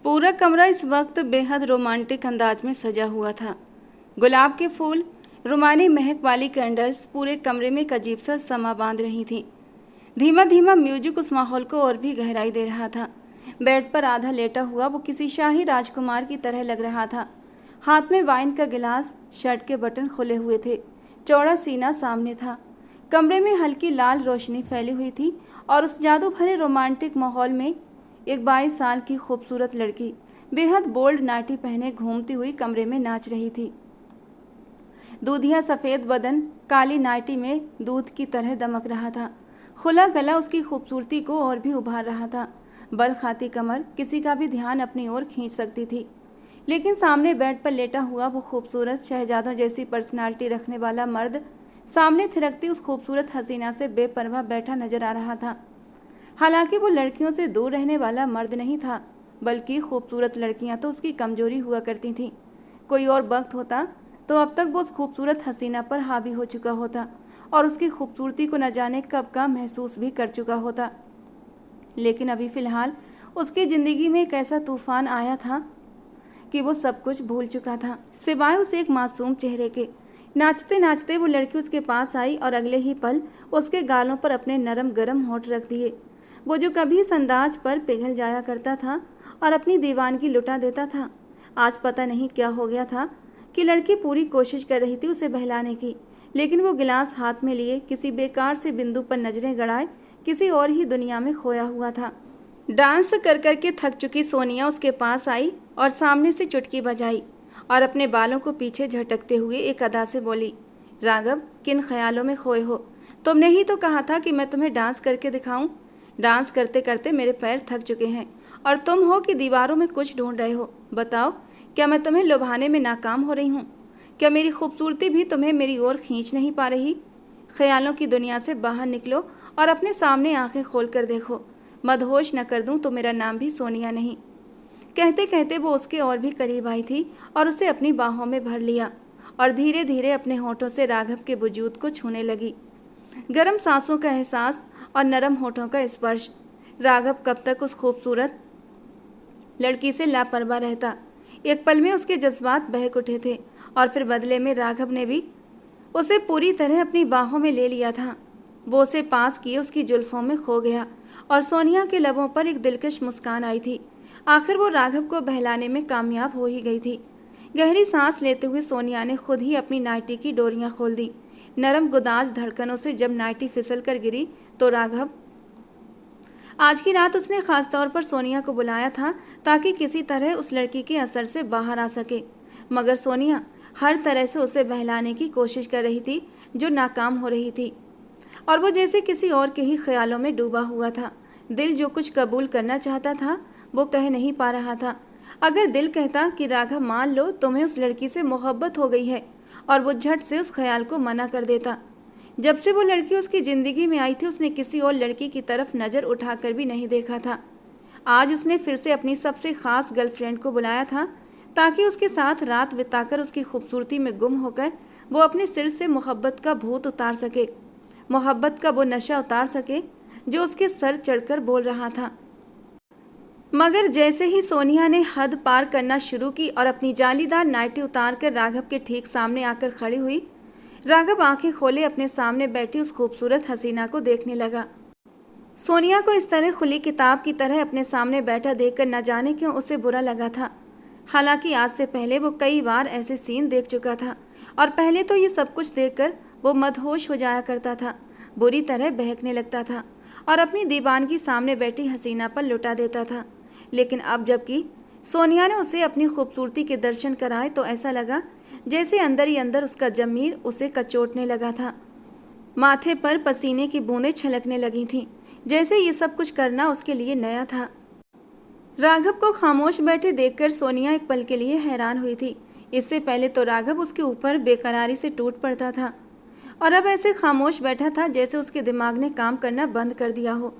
पूरा कमरा इस वक्त बेहद रोमांटिक अंदाज में सजा हुआ था। गुलाब के फूल, रुमानी महक वाली कैंडल्स पूरे कमरे में एक अजीब सा समा बांध रही थी। धीमा धीमा म्यूजिक उस माहौल को और भी गहराई दे रहा था। बेड पर आधा लेटा हुआ वो किसी शाही राजकुमार की तरह लग रहा था। हाथ में वाइन का गिलास, शर्ट के बटन खुले हुए थे, चौड़ा सीना सामने था। कमरे में हल्की लाल रोशनी फैली हुई थी और उस जादू भरे रोमांटिक माहौल में एक 22 साल की खूबसूरत लड़की बेहद बोल्ड नाइटी पहने घूमती हुई कमरे में नाच रही थी। दूधिया सफ़ेद बदन काली नाइटी में दूध की तरह दमक रहा था। खुला गला उसकी खूबसूरती को और भी उभार रहा था। बल खाती कमर किसी का भी ध्यान अपनी ओर खींच सकती थी। लेकिन सामने बेड पर लेटा हुआ वो खूबसूरत शहजादों जैसी पर्सनालिटी रखने वाला मर्द सामने थिरकती उस खूबसूरत हसीना से बेपरवाह बैठा नजर आ रहा था। हालांकि वो लड़कियों से दूर रहने वाला मर्द नहीं था, बल्कि खूबसूरत लड़कियां तो उसकी कमजोरी हुआ करती थीं। कोई और वक्त होता तो अब तक वो उस खूबसूरत हसीना पर हावी हो चुका होता और उसकी खूबसूरती को न जाने कब का महसूस भी कर चुका होता। लेकिन अभी फ़िलहाल उसकी ज़िंदगी में एक ऐसा तूफान आया था कि वो सब कुछ भूल चुका था, सिवाय उस एक मासूम चेहरे के। नाचते नाचते वो लड़की उसके पास आई और अगले ही पल उसके गालों पर अपने नरम गरम होंठ रख दिए। वो जो कभी इस अंदाज पर पिघल जाया करता था और अपनी दीवानगी लुटा देता था, आज पता नहीं क्या हो गया था कि लड़की पूरी कोशिश कर रही थी उसे बहलाने की, लेकिन वो गिलास हाथ में लिए किसी बेकार से बिंदु पर नजरें गड़ाए किसी और ही दुनिया में खोया हुआ था। डांस कर कर के थक चुकी सोनिया उसके पास आई और सामने से चुटकी बजाई और अपने बालों को पीछे झटकते हुए एक अदा से बोली, राघव, किन ख्यालों में खोए हो? तुमने ही तो कहा था कि मैं तुम्हें डांस करके दिखाऊं। डांस करते करते मेरे पैर थक चुके हैं और तुम हो कि दीवारों में कुछ ढूंढ रहे हो। बताओ, क्या मैं तुम्हें लुभाने में नाकाम हो रही हूँ? क्या मेरी खूबसूरती भी तुम्हें मेरी ओर खींच नहीं पा रही? ख्यालों की दुनिया से बाहर निकलो और अपने सामने आंखें खोल कर देखो। मदहोश न कर दूं तो मेरा नाम भी सोनिया नहीं। कहते कहते वो उसके और भी करीब आई थी और उसे अपनी बाहों में भर लिया और धीरे धीरे अपने होठों से राघव के वजूद को छूने लगी। गर्म सांसों का एहसास और नरम होठों का स्पर्श। राघव कब तक उस खूबसूरत लड़की से लापरवाह रहता? एक पल में उसके जज्बात बहक उठे थे और फिर बदले में राघव ने भी उसे पूरी तरह अपनी बाहों में ले लिया था। वो उसे पास किए उसकी जुल्फों में खो गया और सोनिया के लबों पर एक दिलकश मुस्कान आई थी। आखिर वो राघव को बहलाने में कामयाब हो ही गई थी। गहरी सांस लेते हुए सोनिया ने खुद ही अपनी नाइटी की डोरियां खोल दी। नरम गुदाज धड़कनों से जब नाइटी फिसल कर गिरी तो राघव, आज की रात उसने खास तौर पर सोनिया को बुलाया था ताकि किसी तरह उस लड़की के असर से बाहर आ सके, मगर सोनिया हर तरह से उसे बहलाने की कोशिश कर रही थी जो नाकाम हो रही थी और वो जैसे किसी और के ही ख्यालों में डूबा हुआ था। दिल जो कुछ कबूल करना चाहता था वो कह नहीं पा रहा था। अगर दिल कहता कि राघव, मान लो तुम्हें उस लड़की से मोहब्बत हो गई है, और वो झट से उस ख्याल को मना कर देता। जब से वो लड़की उसकी ज़िंदगी में आई थी उसने किसी और लड़की की तरफ नज़र उठाकर भी नहीं देखा था। आज उसने फिर से अपनी सबसे ख़ास गर्लफ्रेंड को बुलाया था ताकि उसके साथ रात बिताकर उसकी खूबसूरती में गुम होकर वो अपने सिर से मोहब्बत का भूत उतार सके, मोहब्बत का वो नशा उतार सके जो उसके सर चढ़कर बोल रहा था। मगर जैसे ही सोनिया ने हद पार करना शुरू की और अपनी जालीदार नाइटी उतारकर राघव के ठीक सामने आकर खड़ी हुई, राघव आंखें खोले अपने सामने बैठी उस खूबसूरत हसीना को देखने लगा। सोनिया को इस तरह खुली किताब की तरह अपने सामने बैठा देखकर न जाने क्यों उसे बुरा लगा था। हालांकि आज से पहले वो कई बार ऐसे सीन देख चुका था और पहले तो ये सब कुछ देखकर वो मदहोश हो जाया करता था, बुरी तरह बहकने लगता था और अपनी दीवानगी सामने बैठी हसीना पर लुटा देता था। लेकिन अब जबकि सोनिया ने उसे अपनी खूबसूरती के दर्शन कराए तो ऐसा लगा जैसे अंदर ही अंदर उसका जमीर उसे कचोटने लगा था। माथे पर पसीने की बूंदें छलकने लगी थीं, जैसे ये सब कुछ करना उसके लिए नया था। राघव को खामोश बैठे देखकर सोनिया एक पल के लिए हैरान हुई थी। इससे पहले तो राघव उसके ऊपर बेकरारी से टूट पड़ता था और अब ऐसे खामोश बैठा था जैसे उसके दिमाग ने काम करना बंद कर दिया हो।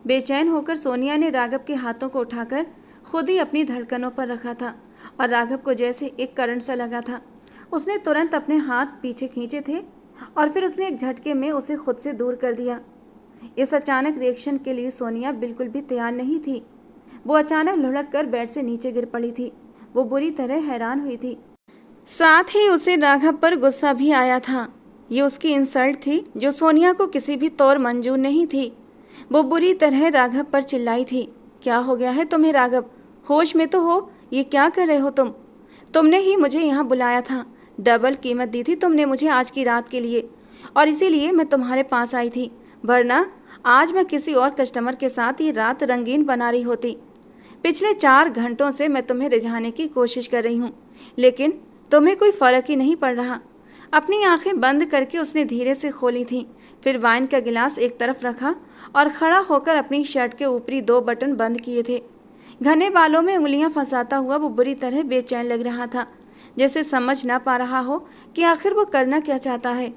बेचैन होकर सोनिया ने राघव के हाथों को उठाकर खुद ही अपनी धड़कनों पर रखा था और राघव को जैसे एक करंट सा लगा था। उसने तुरंत अपने हाथ पीछे खींचे थे और फिर उसने एक झटके में उसे खुद से दूर कर दिया। इस अचानक रिएक्शन के लिए सोनिया बिल्कुल भी तैयार नहीं थी। वो अचानक लुढ़क कर बेड से नीचे गिर पड़ी थी। वो बुरी तरह हैरान हुई थी। साथ ही उसे राघव पर गुस्सा भी आया था। ये उसकी इंसल्ट थी जो सोनिया को किसी भी तौर मंजूर नहीं थी। वो बुरी तरह राघव पर चिल्लाई थी, क्या हो गया है तुम्हें राघव? होश में तो हो? ये क्या कर रहे हो तुम? तुमने ही मुझे यहाँ बुलाया था, डबल कीमत दी थी तुमने मुझे आज की रात के लिए, और इसीलिए मैं तुम्हारे पास आई थी, वरना आज मैं किसी और कस्टमर के साथ ये रात रंगीन बना रही होती। पिछले 4 घंटों से मैं तुम्हें रिझाने की कोशिश कर रही हूँ, लेकिन तुम्हें कोई फ़र्क ही नहीं पड़ रहा। अपनी आंखें बंद करके उसने धीरे से खोली थीं, फिर वाइन का गिलास एक तरफ रखा और खड़ा होकर अपनी शर्ट के ऊपरी 2 बटन बंद किए थे। घने बालों में उंगलियां फंसाता हुआ वो बुरी तरह बेचैन लग रहा था, जैसे समझ ना पा रहा हो कि आखिर वो करना क्या चाहता है।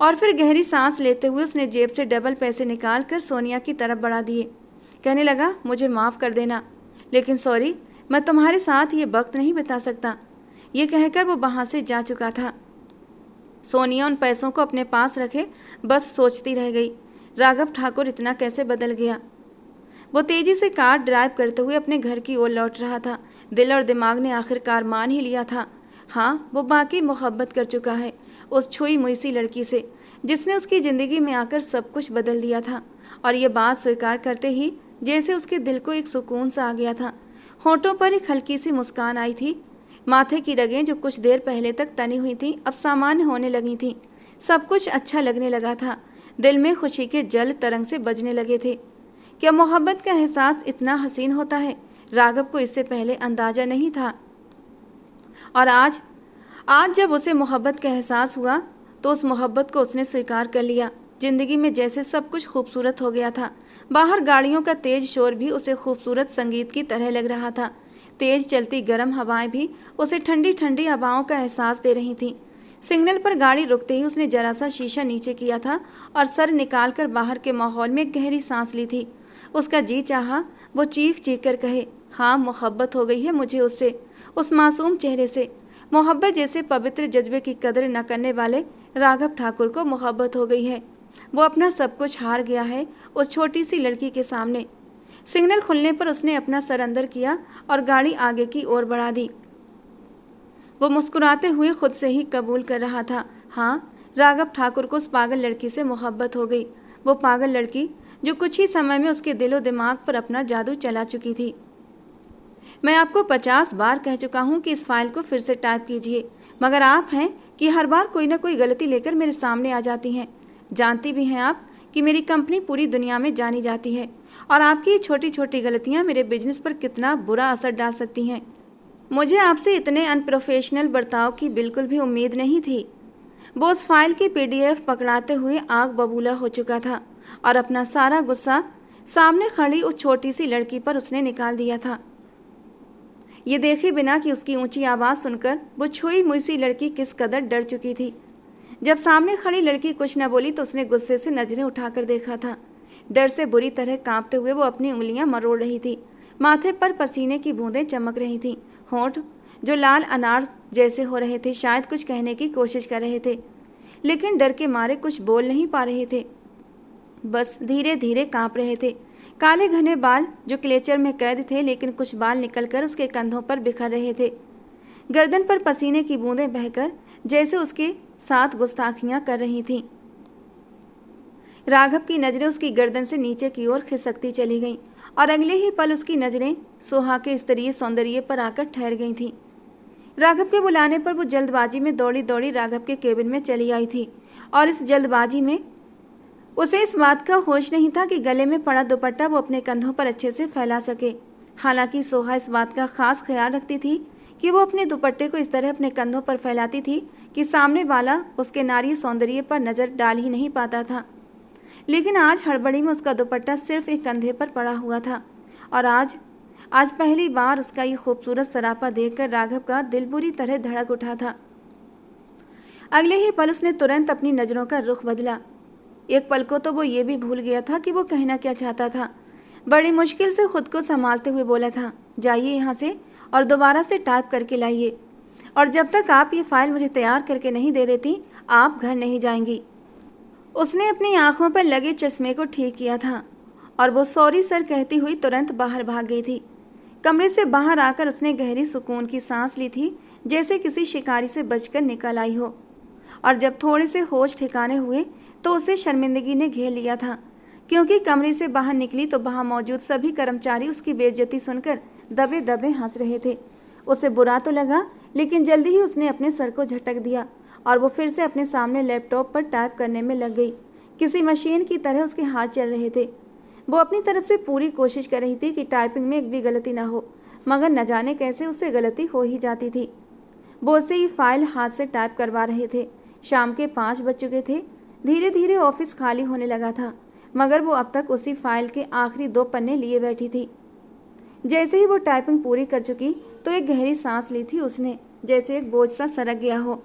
और फिर गहरी सांस लेते हुए उसने जेब से डबल पैसे निकाल कर सोनिया की तरफ बढ़ा दिए। कहने लगा, मुझे माफ़ कर देना, लेकिन सॉरी, मैं तुम्हारे साथ ये वक्त नहीं बिता सकता। ये कहकर वो वहाँ से जा चुका था। सोनिया उन पैसों को अपने पास रखे बस सोचती रह गई, राघव ठाकुर इतना कैसे बदल गया। वो तेजी से कार ड्राइव करते हुए अपने घर की ओर लौट रहा था। दिल और दिमाग ने आखिरकार मान ही लिया था, हाँ वो बाकी मोहब्बत कर चुका है उस छुई मुई सी लड़की से, जिसने उसकी ज़िंदगी में आकर सब कुछ बदल दिया था। और ये बात स्वीकार करते ही जैसे उसके दिल को एक सुकून सा आ गया था। होठों पर एक हल्की सी मुस्कान आई थी। माथे की रगें जो कुछ देर पहले तक तनी हुई थीं अब सामान्य होने लगी थीं। सब कुछ अच्छा लगने लगा था। दिल में खुशी के जल तरंग से बजने लगे थे। क्या मोहब्बत का एहसास इतना हसीन होता है? राघव को इससे पहले अंदाज़ा नहीं था। और आज जब उसे मोहब्बत का एहसास हुआ तो उस मोहब्बत को उसने स्वीकार कर लिया। ज़िंदगी में जैसे सब कुछ खूबसूरत हो गया था। बाहर गाड़ियों का तेज शोर भी उसे खूबसूरत संगीत की तरह लग रहा था। तेज चलती गर्म हवाएं भी उसे ठंडी ठंडी हवाओं का एहसास दे रही थीं। सिग्नल पर गाड़ी रुकते ही उसने जरा सा शीशा नीचे किया था और सर निकालकर बाहर के माहौल में गहरी सांस ली थी। उसका जी चाहा वो चीख चीख कर कहे, हाँ मोहब्बत हो गई है मुझे उससे, उस मासूम चेहरे से। मोहब्बत जैसे पवित्र जज्बे की कदर न करने वाले राघव ठाकुर को मोहब्बत हो गई है। वो अपना सब कुछ हार गया है उस छोटी सी लड़की के सामने। सिग्नल खुलने पर उसने अपना सर अंदर किया और गाड़ी आगे की ओर बढ़ा दी। वो मुस्कुराते हुए खुद से ही कबूल कर रहा था, हाँ राघव ठाकुर को उस पागल लड़की से मोहब्बत हो गई। वो पागल लड़की जो कुछ ही समय में उसके दिलो दिमाग पर अपना जादू चला चुकी थी। मैं आपको 50 बार कह चुका हूँ कि इस फाइल को फिर से टाइप कीजिए, मगर आप हैं कि हर बार कोई ना कोई गलती लेकर मेरे सामने आ जाती हैं। जानती भी हैं आप कि मेरी कंपनी पूरी दुनिया में जानी जाती है और आपकी ये छोटी छोटी गलतियाँ मेरे बिजनेस पर कितना बुरा असर डाल सकती हैं। मुझे आपसे इतने अनप्रोफेशनल बर्ताव की बिल्कुल भी उम्मीद नहीं थी। वो उस फाइल की PDF पकड़ाते हुए आग बबूला हो चुका था और अपना सारा गुस्सा सामने खड़ी उस छोटी सी लड़की पर उसने निकाल दिया था। ये देखे बिना कि उसकी ऊंची आवाज़ सुनकर वो छुई मुई सी लड़की किस कदर डर चुकी थी। जब सामने खड़ी लड़की कुछ न बोली तो उसने गुस्से से नजरें उठाकर देखा था। डर से बुरी तरह कांपते हुए वो अपनी उंगलियां मरोड़ रही थी। माथे पर पसीने की बूंदें चमक रही थीं। होंठ जो लाल अनार जैसे हो रहे थे शायद कुछ कहने की कोशिश कर रहे थे, लेकिन डर के मारे कुछ बोल नहीं पा रहे थे, बस धीरे धीरे कांप रहे थे। काले घने बाल जो क्लेचर में कैद थे, लेकिन कुछ बाल निकलकर उसके कंधों पर बिखर रहे थे। गर्दन पर पसीने की बूंदें बहकर जैसे उसके साथ गुस्ताखियां कर रही थीं। राघव की नज़रें उसकी गर्दन से नीचे की ओर खिसकती चली गईं और अगले ही पल उसकी नज़रें सोहा के स्तरीय सौंदर्य पर आकर ठहर गई थीं। राघव के बुलाने पर वो जल्दबाजी में दौड़ी दौड़ी राघव के केबिन में चली आई थी और इस जल्दबाजी में उसे इस बात का होश नहीं था कि गले में पड़ा दुपट्टा वो अपने कंधों पर अच्छे से फैला सके। हालांकि सोहा इस बात का खास ख्याल रखती थी कि वो अपने दुपट्टे को इस तरह अपने कंधों पर फैलाती थी कि सामने वाला उसके नारी सौंदर्य पर नज़र डाल ही नहीं पाता था। लेकिन आज हड़बड़ी में उसका दुपट्टा सिर्फ एक कंधे पर पड़ा हुआ था और आज पहली बार उसका ये खूबसूरत सरापा देखकर राघव का दिल बुरी तरह धड़क उठा था। अगले ही पल उसने तुरंत अपनी नज़रों का रुख बदला। एक पल को तो वो ये भी भूल गया था कि वो कहना क्या चाहता था। बड़ी मुश्किल से खुद को संभालते हुए बोला था, जाइए यहाँ से और दोबारा से टाइप करके लाइए, और जब तक आप ये फाइल मुझे तैयार करके नहीं दे देती आप घर नहीं जाएंगी। उसने अपनी आंखों पर लगे चश्मे को ठीक किया था और वो सॉरी सर कहती हुई तुरंत बाहर भाग गई थी। कमरे से बाहर आकर उसने गहरी सुकून की सांस ली थी, जैसे किसी शिकारी से बचकर निकल आई हो। और जब थोड़े से होश ठिकाने हुए तो उसे शर्मिंदगी ने घेर लिया था, क्योंकि कमरे से बाहर निकली तो वहां मौजूद सभी कर्मचारी उसकी बेइज्जती सुनकर दबे दबे हंस रहे थे। उसे बुरा तो लगा, लेकिन जल्दी ही उसने अपने सर को झटक दिया और वो फिर से अपने सामने लैपटॉप पर टाइप करने में लग गई। किसी मशीन की तरह उसके हाथ चल रहे थे। वो अपनी तरफ से पूरी कोशिश कर रही थी कि टाइपिंग में एक भी गलती ना हो, मगर न जाने कैसे उससे गलती हो ही जाती थी। वो उससे ही फाइल हाथ से टाइप करवा रहे थे। शाम के 5 बज चुके थे। धीरे धीरे ऑफिस खाली होने लगा था, मगर वो अब तक उसी फाइल के आखिरी 2 पन्ने लिए बैठी थी। जैसे ही वो टाइपिंग पूरी कर चुकी तो एक गहरी सांस ली थी उसने, जैसे एक बोझ सा सरक गया हो।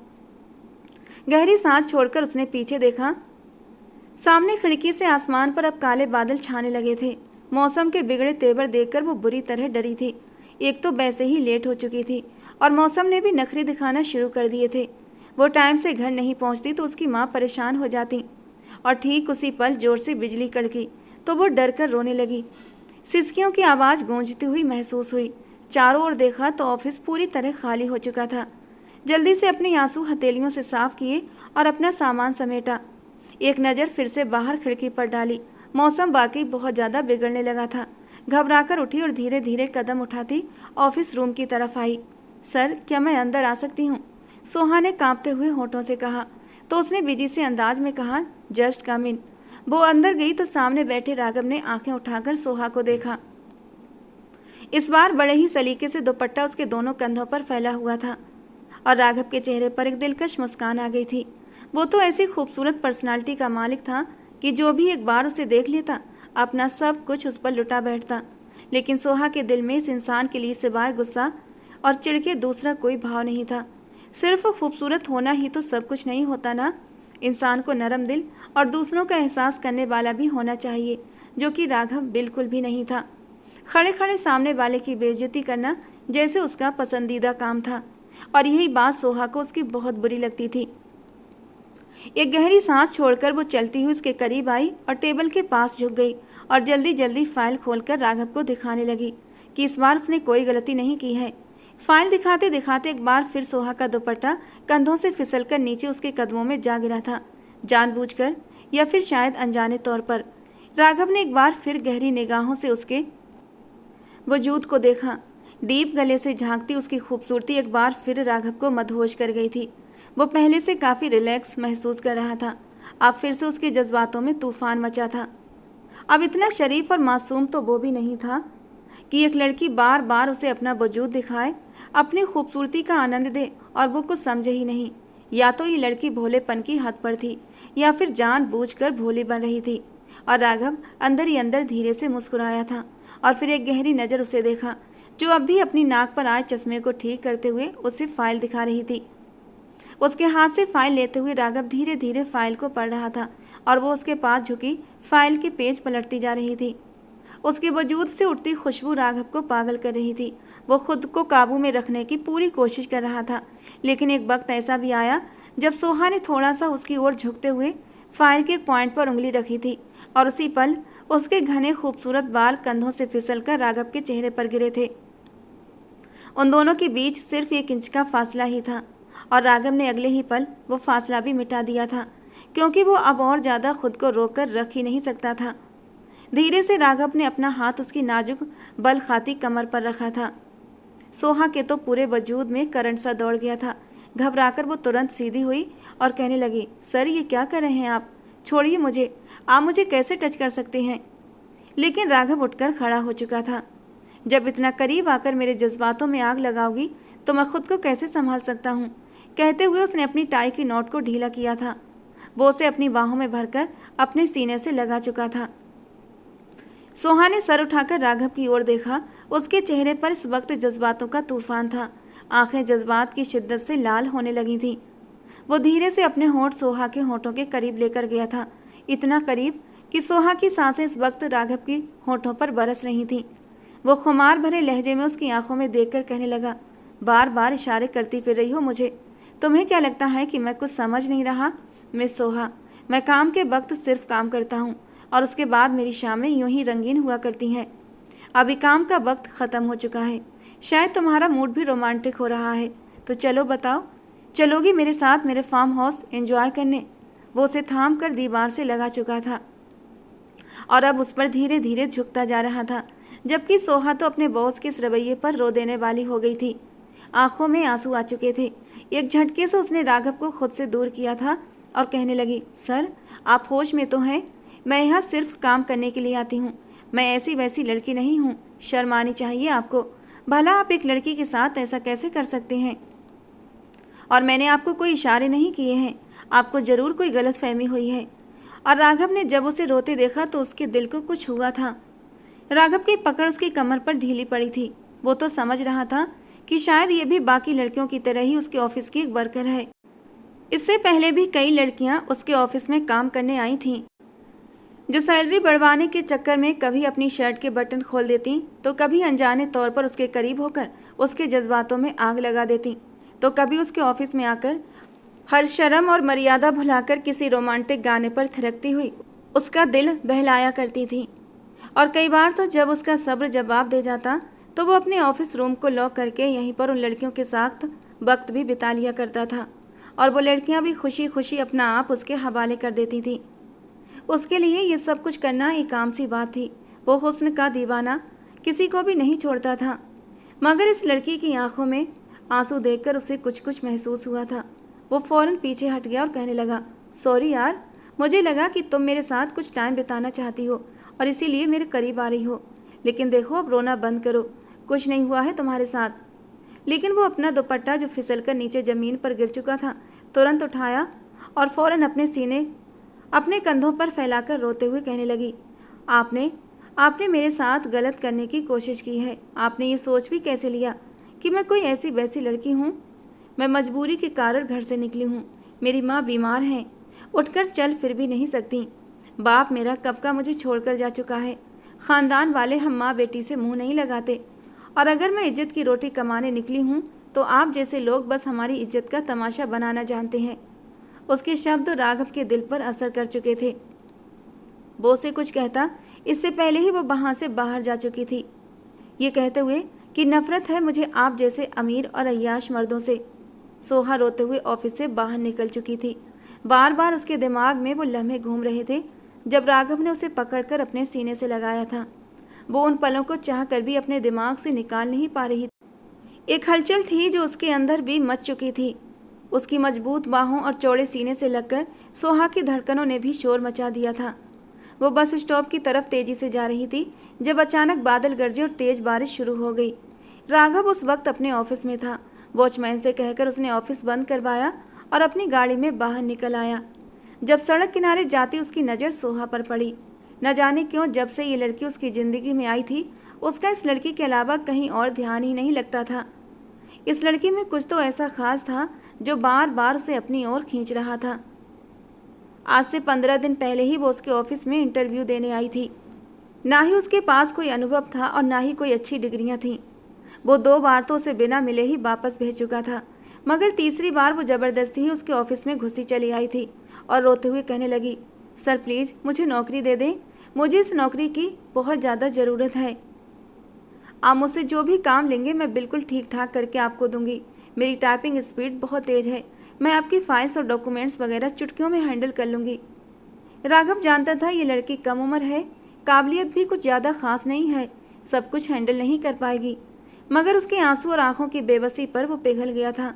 गहरी सांस छोड़कर उसने पीछे देखा। सामने खिड़की से आसमान पर अब काले बादल छाने लगे थे। मौसम के बिगड़े तेवर देखकर वो बुरी तरह डरी थी। एक तो वैसे ही लेट हो चुकी थी और मौसम ने भी नखरे दिखाना शुरू कर दिए थे। वो टाइम से घर नहीं पहुंचती तो उसकी माँ परेशान हो जाती। और ठीक उसी पल जोर से बिजली कड़की तो वो डर कर रोने लगी। सिसकियों की आवाज़ गूंजती हुई महसूस हुई। चारों ओर देखा तो ऑफिस पूरी तरह खाली हो चुका था। जल्दी से अपने आंसू हथेलियों से साफ किए और अपना सामान समेटा। एक नज़र फिर से बाहर खिड़की पर डाली। मौसम वाकई बहुत ज़्यादा बिगड़ने लगा था। घबराकर उठी और धीरे धीरे कदम उठाती ऑफिस रूम की तरफ आई। सर, क्या मैं अंदर आ सकती हूँ? सोहा ने कांपते हुए होठों से कहा। तो उसने बिजी से अंदाज में कहा, जस्ट कम इन। वो अंदर गई तो सामने बैठे राघव ने आंखें उठाकर सोहा को देखा। इस बार बड़े ही सलीके से दुपट्टा उसके दोनों कंधों पर फैला हुआ था और राघव के चेहरे पर एक दिलकश मुस्कान आ गई थी। वो तो ऐसी खूबसूरत पर्सनालिटी का मालिक था कि जो भी एक बार उसे देख लेता अपना सब कुछ उस पर लुटा बैठता। लेकिन सोहा के दिल में इस इंसान के लिए सिवाय गुस्सा और चिढ़ के दूसरा कोई भाव नहीं था। सिर्फ खूबसूरत होना ही तो सब कुछ नहीं होता ना। इंसान को नरम दिल और दूसरों का एहसास करने वाला भी होना चाहिए, जो कि राघव बिल्कुल भी नहीं था। खड़े खड़े सामने वाले की बेइज्जती करना जैसे उसका पसंदीदा काम था, और यही बात सोहा को उसकी बहुत बुरी लगती थी। एक गहरी सांस छोड़कर वो चलती हुई उसके करीब आई और टेबल के पास झुक गई और जल्दी जल्दी फाइल खोलकर राघव को दिखाने लगी कि इस बार उसने कोई गलती नहीं की है। फाइल दिखाते दिखाते एक बार फिर सोहा का दुपट्टा कंधों से फिसलकर नीचे उसके कदमों में जा गिरा था। जानबूझकर या फिर शायद अनजाने तौर पर राघव ने एक बार फिर गहरी निगाहों से उसके वजूद को देखा। डीप गले से झांकती उसकी खूबसूरती एक बार फिर राघव को मदहोश कर गई थी। वो पहले से काफ़ी रिलैक्स महसूस कर रहा था। अब फिर से उसके जज्बातों में तूफान मचा था। अब इतना शरीफ और मासूम तो वो भी नहीं था कि एक लड़की बार बार उसे अपना वजूद दिखाए, अपनी खूबसूरती का आनंद दे और वो कुछ समझे ही नहीं। या तो ये लड़की भोलेपन की हद पर थी या फिर जानबूझकर भोली बन रही थी। और राघव अंदर ही अंदर धीरे से मुस्कुराया था और फिर एक गहरी नज़र उसे देखा, जो अब भी अपनी नाक पर आए चश्मे को ठीक करते हुए उसे फाइल दिखा रही थी। उसके हाथ से फाइल लेते हुए राघव धीरे धीरे फाइल को पढ़ रहा था और वो उसके पास झुकी फाइल के पेज पलटती जा रही थी। उसके वजूद से उठती खुशबू राघव को पागल कर रही थी। वो खुद को काबू में रखने की पूरी कोशिश कर रहा था, लेकिन एक वक्त ऐसा भी आया जब सोहा ने थोड़ा सा उसकी ओर झुकते हुए फाइल के पॉइंट पर उंगली रखी थी और उसी पल उसके घने खूबसूरत बाल कंधों से फिसलकर राघव के चेहरे पर गिरे थे। उन दोनों के बीच सिर्फ 1 इंच का फासला ही था और राघव ने अगले ही पल वो फासला भी मिटा दिया था, क्योंकि वो अब और ज़्यादा खुद को रोककर रख ही नहीं सकता था। धीरे से राघव ने अपना हाथ उसकी नाजुक बल खाती कमर पर रखा था। सोहा के तो पूरे वजूद में करंट सा दौड़ गया था। घबराकर वो तुरंत सीधी हुई और कहने लगी, सर ये क्या कर रहे हैं आप? छोड़िए मुझे, आप मुझे कैसे टच कर सकते हैं? लेकिन राघव उठकर खड़ा हो चुका था। जब इतना करीब आकर मेरे जज्बातों में आग लगाओगी तो मैं खुद को कैसे संभाल सकता हूँ? कहते हुए उसने अपनी टाई की नॉट को ढीला किया था। वो उसे अपनी बाहों में भरकर अपने सीने से लगा चुका था। सोहा ने सर उठाकर राघव की ओर देखा। उसके चेहरे पर इस वक्त जज्बातों का तूफान था। आंखें जज्बात की शिद्दत से लाल होने लगी थीं। वो धीरे से अपने होंठ सोहा के होंठों के करीब लेकर गया था, इतना करीब कि सोहा की सांसें इस वक्त राघव की होंठों पर बरस रही थीं। वो खुमार भरे लहजे में उसकी आंखों में देखकर कहने लगा, बार बार इशारे करती फिर रही हो मुझे। तुम्हें क्या लगता है कि मैं कुछ समझ नहीं रहा? मिस सोहा, मैं काम के वक्त सिर्फ काम करता हूँ और उसके बाद मेरी शामें यूं ही रंगीन हुआ करती हैं। अभी काम का वक्त ख़त्म हो चुका है, शायद तुम्हारा मूड भी रोमांटिक हो रहा है, तो चलो बताओ, चलोगी मेरे साथ मेरे फार्म हाउस एंजॉय करने? वो उसे थाम कर दीवार से लगा चुका था और अब उस पर धीरे धीरे झुकता जा रहा था, जबकि सोहा तो अपने बॉस के इस रवैये पर रो देने वाली हो गई थी। आंखों में आंसू आ चुके थे। एक झटके से उसने राघव को खुद से दूर किया था और कहने लगी, सर आप होश में तो हैं? मैं यहाँ सिर्फ काम करने के लिए आती हूँ, मैं ऐसी वैसी लड़की नहीं हूँ, शर्म आनी चाहिए आपको। भला आप एक लड़की के साथ ऐसा कैसे कर सकते हैं? और मैंने आपको कोई इशारे नहीं किए हैं, आपको ज़रूर कोई गलतफहमी हुई है। और राघव ने जब उसे रोते देखा तो उसके दिल को कुछ हुआ था। राघव की पकड़ उसकी कमर पर ढीली पड़ी थी। वो तो समझ रहा था कि शायद ये भी बाकी लड़कियों की तरह ही उसके ऑफिस की एक वर्कर है। इससे पहले भी कई लड़कियां उसके ऑफिस में काम करने आई थीं, जो सैलरी बढ़वाने के चक्कर में कभी अपनी शर्ट के बटन खोल देती, तो कभी अनजाने तौर पर उसके करीब होकर उसके जज्बातों में आग लगा देती, तो कभी उसके ऑफिस में आकर हर शर्म और मर्यादा भुलाकर किसी रोमांटिक गाने पर थिरकती हुई उसका दिल बहलाया करती थी। और कई बार तो जब उसका सब्र जवाब दे जाता तो वो अपने ऑफिस रूम को लॉक करके यहीं पर उन लड़कियों के साथ वक्त भी बिता लिया करता था, और वो लड़कियां भी खुशी खुशी अपना आप उसके हवाले कर देती थी। उसके लिए ये सब कुछ करना एक आम सी बात थी। वो हुस्न का दीवाना किसी को भी नहीं छोड़ता था, मगर इस लड़की की आंखों में आंसू देखकर उसे कुछ कुछ महसूस हुआ था। वो फौरन पीछे हट गया और कहने लगा, सॉरी यार, मुझे लगा कि तुम मेरे साथ कुछ टाइम बिताना चाहती हो और इसीलिए मेरे करीब आ रही हो, लेकिन देखो अब रोना बंद करो, कुछ नहीं हुआ है तुम्हारे साथ। लेकिन वो अपना दुपट्टा जो फिसलकर नीचे ज़मीन पर गिर चुका था तुरंत उठाया और फौरन अपने सीने अपने कंधों पर फैलाकर रोते हुए कहने लगी, आपने मेरे साथ गलत करने की कोशिश की है। आपने ये सोच भी कैसे लिया कि मैं कोई ऐसी वैसी लड़की हूँ? मैं मजबूरी के कारण घर से निकली हूँ। मेरी माँ बीमार हैं, उठकर चल फिर भी नहीं सकती। बाप मेरा कब का मुझे छोड़कर जा चुका है। ख़ानदान वाले हम माँ बेटी से मुंह नहीं लगाते, और अगर मैं इज्जत की रोटी कमाने निकली हूँ तो आप जैसे लोग बस हमारी इज्जत का तमाशा बनाना जानते हैं। उसके शब्द राघव के दिल पर असर कर चुके थे। वो उसे कुछ कहता इससे पहले ही वो वहाँ से बाहर जा चुकी थी, ये कहते हुए कि नफरत है मुझे आप जैसे अमीर और अय्याश मर्दों से। सोहा रोते हुए ऑफिस से बाहर निकल चुकी थी। बार बार उसके दिमाग में वो लम्हे घूम रहे थे जब राघव ने उसे पकड़कर अपने सीने से लगाया था। वो उन पलों को चाह कर भी अपने दिमाग से निकाल नहीं पा रही थी। एक हलचल थी जो उसके अंदर भी मच चुकी थी। उसकी मजबूत बाहों और चौड़े सीने से लगकर सोहा की धड़कनों ने भी शोर मचा दिया था। वो बस स्टॉप की तरफ तेजी से जा रही थी जब अचानक बादल गरजे और तेज बारिश शुरू हो गई। राघव उस वक्त अपने ऑफिस में था। वॉचमैन से कहकर उसने ऑफिस बंद करवाया और अपनी गाड़ी में बाहर निकल आया। जब सड़क किनारे जाती उसकी नज़र सोहा पर पड़ी। न जाने क्यों जब से ये लड़की उसकी ज़िंदगी में आई थी उसका इस लड़की के अलावा कहीं और ध्यान ही नहीं लगता था। इस लड़की में कुछ तो ऐसा खास था जो बार बार उसे अपनी ओर खींच रहा था। आज से 15 दिन पहले ही वो उसके ऑफिस में इंटरव्यू देने आई थी। ना ही उसके पास कोई अनुभव था और ना ही कोई अच्छी डिग्रियां थीं। वो 2 बार तो उसे बिना मिले ही वापस भेज चुका था, मगर तीसरी बार वो ज़बरदस्ती ही उसके ऑफिस में घुसी चली आई थी और रोते हुए कहने लगी, सर प्लीज़ मुझे नौकरी दे दें, मुझे इस नौकरी की बहुत ज़्यादा ज़रूरत है। आप मुझसे जो भी काम लेंगे मैं बिल्कुल ठीक ठाक करके आपको दूंगी। मेरी टाइपिंग स्पीड बहुत तेज़ है, मैं आपकी फाइल्स और डॉक्यूमेंट्स वगैरह चुटकियों में हैंडल कर लूँगी। राघव जानता था ये लड़की कम उम्र है, काबिलियत भी कुछ ज़्यादा ख़ास नहीं है, सब कुछ हैंडल नहीं कर पाएगी, मगर उसके आंसू और आंखों की बेबसी पर वो पिघल गया था।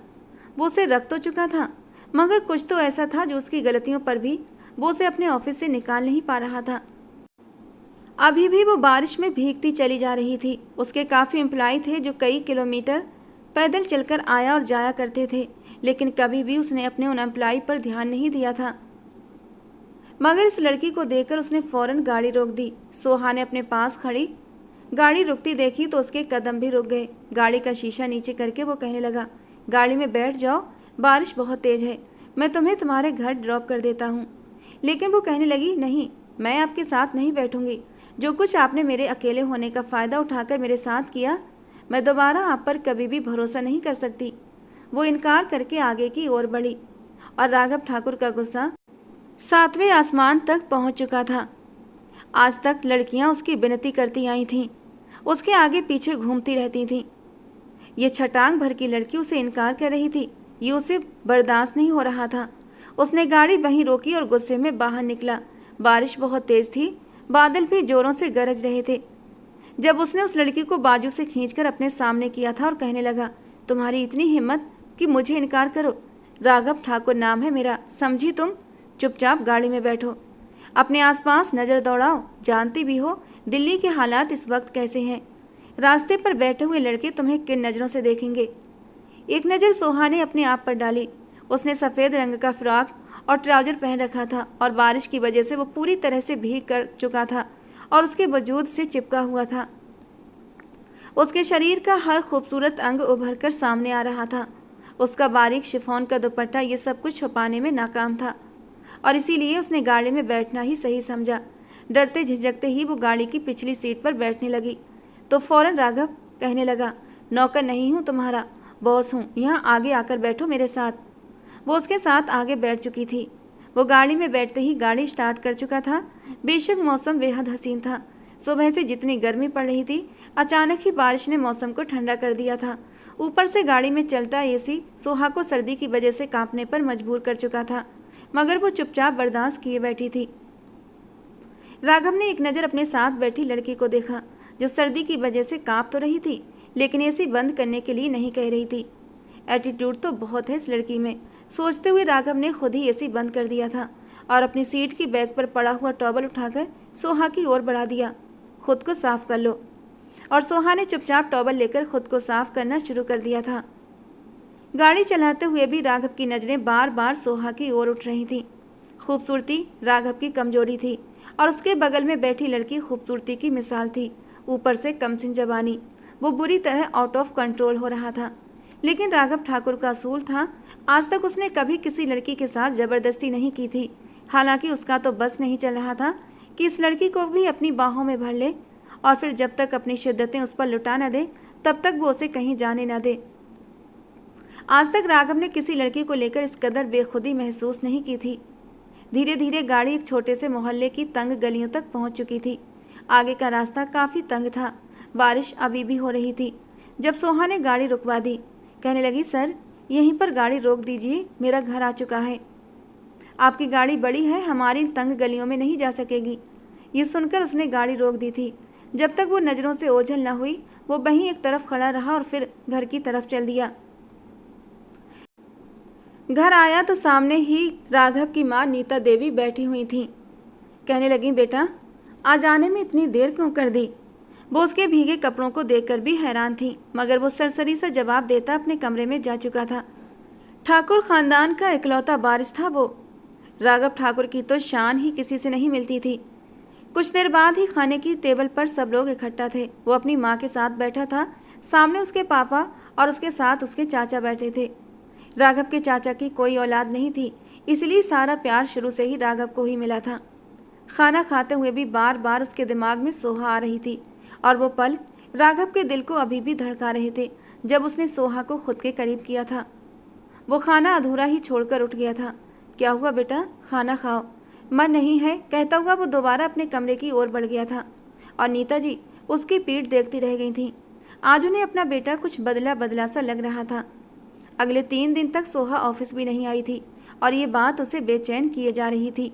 वो उसे रख तो चुका था, मगर कुछ तो ऐसा था जो उसकी गलतियों पर भी वो उसे अपने ऑफिस से निकाल नहीं पा रहा था। अभी भी वो बारिश में भीगती चली जा रही थी। उसके काफ़ी एम्प्लॉय थे जो कई किलोमीटर पैदल चलकर आया और जाया करते थे, लेकिन कभी भी उसने अपने उन एम्प्लॉय पर ध्यान नहीं दिया था। मगर इस लड़की को देखकर उसने फौरन गाड़ी रोक दी। सोहा ने अपने पास खड़ी गाड़ी रुकती देखी तो उसके कदम भी रुक गए। गाड़ी का शीशा नीचे करके वो कहने लगा, गाड़ी में बैठ जाओ, बारिश बहुत तेज़ है, मैं तुम्हें तुम्हारे घर ड्रॉप कर देता हूँ। लेकिन वो कहने लगी, नहीं, मैं आपके साथ नहीं बैठूंगी। जो कुछ आपने मेरे अकेले होने का फ़ायदा उठाकर मेरे साथ किया, मैं दोबारा आप पर कभी भी भरोसा नहीं कर सकती। वो इनकार करके आगे की ओर बढ़ी और राघव ठाकुर का गुस्सा 7वें आसमान तक पहुंच चुका था। आज तक लड़कियां उसकी विनती करती आई थीं, उसके आगे पीछे घूमती रहती थीं। ये छटांग भर की लड़की उसे इनकार कर रही थी, ये उसे बर्दाश्त नहीं हो रहा था। उसने गाड़ी वहीं रोकी और गुस्से में बाहर निकला। बारिश बहुत तेज थी, बादल भी जोरों से गरज रहे थे। जब उसने उस लड़की को बाजू से खींचकर अपने सामने किया था और कहने लगा, तुम्हारी इतनी हिम्मत कि मुझे इनकार करो। राघव ठाकुर नाम है मेरा, समझी तुम? चुपचाप गाड़ी में बैठो, अपने आसपास नज़र दौड़ाओ। जानती भी हो दिल्ली के हालात इस वक्त कैसे हैं। रास्ते पर बैठे हुए लड़के तुम्हें किन नज़रों से देखेंगे। एक नज़र सोहा ने अपने आप पर डाली। उसने सफ़ेद रंग का फ्रॉक और ट्राउजर पहन रखा था और बारिश की वजह से वो पूरी तरह से भीग कर चुका था और उसके वजूद से चिपका हुआ था। उसके शरीर का हर खूबसूरत अंग उभर कर सामने आ रहा था। उसका बारीक शिफॉन का दुपट्टा ये सब कुछ छुपाने में नाकाम था और इसीलिए उसने गाड़ी में बैठना ही सही समझा। डरते झिझकते ही वो गाड़ी की पिछली सीट पर बैठने लगी तो फौरन राघव कहने लगा, नौकर नहीं हूँ तुम्हारा, बॉस हूँ, यहाँ आगे आकर बैठो मेरे साथ। वो उसके साथ आगे बैठ चुकी थी। वो गाड़ी में बैठते ही गाड़ी स्टार्ट कर चुका था। बेशक मौसम बेहद हसीन था। सुबह से जितनी गर्मी पड़ रही थी, अचानक ही बारिश ने मौसम को ठंडा कर दिया था। ऊपर से गाड़ी में चलता एसी सोहा को सर्दी की वजह से कांपने पर मजबूर कर चुका था, मगर वो चुपचाप बर्दाश्त किए बैठी थी। राघव ने एक नज़र अपने साथ बैठी लड़की को देखा, जो सर्दी की वजह से कांप तो रही थी लेकिन एसी बंद करने के लिए नहीं कह रही थी। एटीट्यूड तो बहुत है इस लड़की में, सोचते हुए राघव ने खुद ही एसी बंद कर दिया था और अपनी सीट की बैग पर पड़ा हुआ टॉवल उठाकर सोहा की ओर बढ़ा दिया। खुद को साफ कर लो। और सोहा ने चुपचाप टॉवल लेकर खुद को साफ करना शुरू कर दिया था। गाड़ी चलाते हुए भी राघव की नज़रें बार बार सोहा की ओर उठ रही थीं। खूबसूरती राघव की कमजोरी थी और उसके बगल में बैठी लड़की खूबसूरती की मिसाल थी। ऊपर से कमसिन जवानी, वो बुरी तरह आउट ऑफ कंट्रोल हो रहा था। लेकिन राघव ठाकुर का असूल था, आज तक उसने कभी किसी लड़की के साथ ज़बरदस्ती नहीं की थी। हालांकि उसका तो बस नहीं चल रहा था कि इस लड़की को भी अपनी बाहों में भर ले और फिर जब तक अपनी शिद्दतें उस पर लुटा न दे तब तक वो उसे कहीं जाने न दे। आज तक राघव ने किसी लड़की को लेकर इस कदर बेखुदी महसूस नहीं की थी। धीरे धीरे गाड़ी एक छोटे से मोहल्ले की तंग गलियों तक पहुंच चुकी थी। आगे का रास्ता काफ़ी तंग था। बारिश अभी भी हो रही थी। जब सोहा ने गाड़ी रुकवा दी, कहने लगी, सर यहीं पर गाड़ी रोक दीजिए, मेरा घर आ चुका है। आपकी गाड़ी बड़ी है, हमारी इन तंग गलियों में नहीं जा सकेगी। ये सुनकर उसने गाड़ी रोक दी थी। जब तक वो नज़रों से ओझल न हुई वो वहीं एक तरफ खड़ा रहा और फिर घर की तरफ चल दिया। घर आया तो सामने ही राघव की माँ नीता देवी बैठी हुई थीं। कहने लगी, बेटा आज आने में इतनी देर क्यों कर दी। वो उसके भीगे कपड़ों को देखकर भी हैरान थी, मगर वो सरसरी सा जवाब देता अपने कमरे में जा चुका था। ठाकुर खानदान का इकलौता वारिस था वो। राघव ठाकुर की तो शान ही किसी से नहीं मिलती थी। कुछ देर बाद ही खाने की टेबल पर सब लोग इकट्ठा थे। वो अपनी माँ के साथ बैठा था, सामने उसके पापा और उसके साथ उसके चाचा बैठे थे। राघव के चाचा की कोई औलाद नहीं थी, इसलिए सारा प्यार शुरू से ही राघव को ही मिला था। खाना खाते हुए भी बार बार उसके दिमाग में सोहा आ रही थी और वो पल राघव के दिल को अभी भी धड़का रहे थे जब उसने सोहा को खुद के करीब किया था। वो खाना अधूरा ही छोड़कर उठ गया था। क्या हुआ बेटा, खाना खाओ। मन नहीं है, कहता हुआ वो दोबारा अपने कमरे की ओर बढ़ गया था और नीता जी उसकी पीठ देखती रह गई थी। आज उन्हें अपना बेटा कुछ बदला बदला सा लग रहा था। अगले 3 दिन तक सोहा ऑफिस भी नहीं आई थी और ये बात उसे बेचैन किए जा रही थी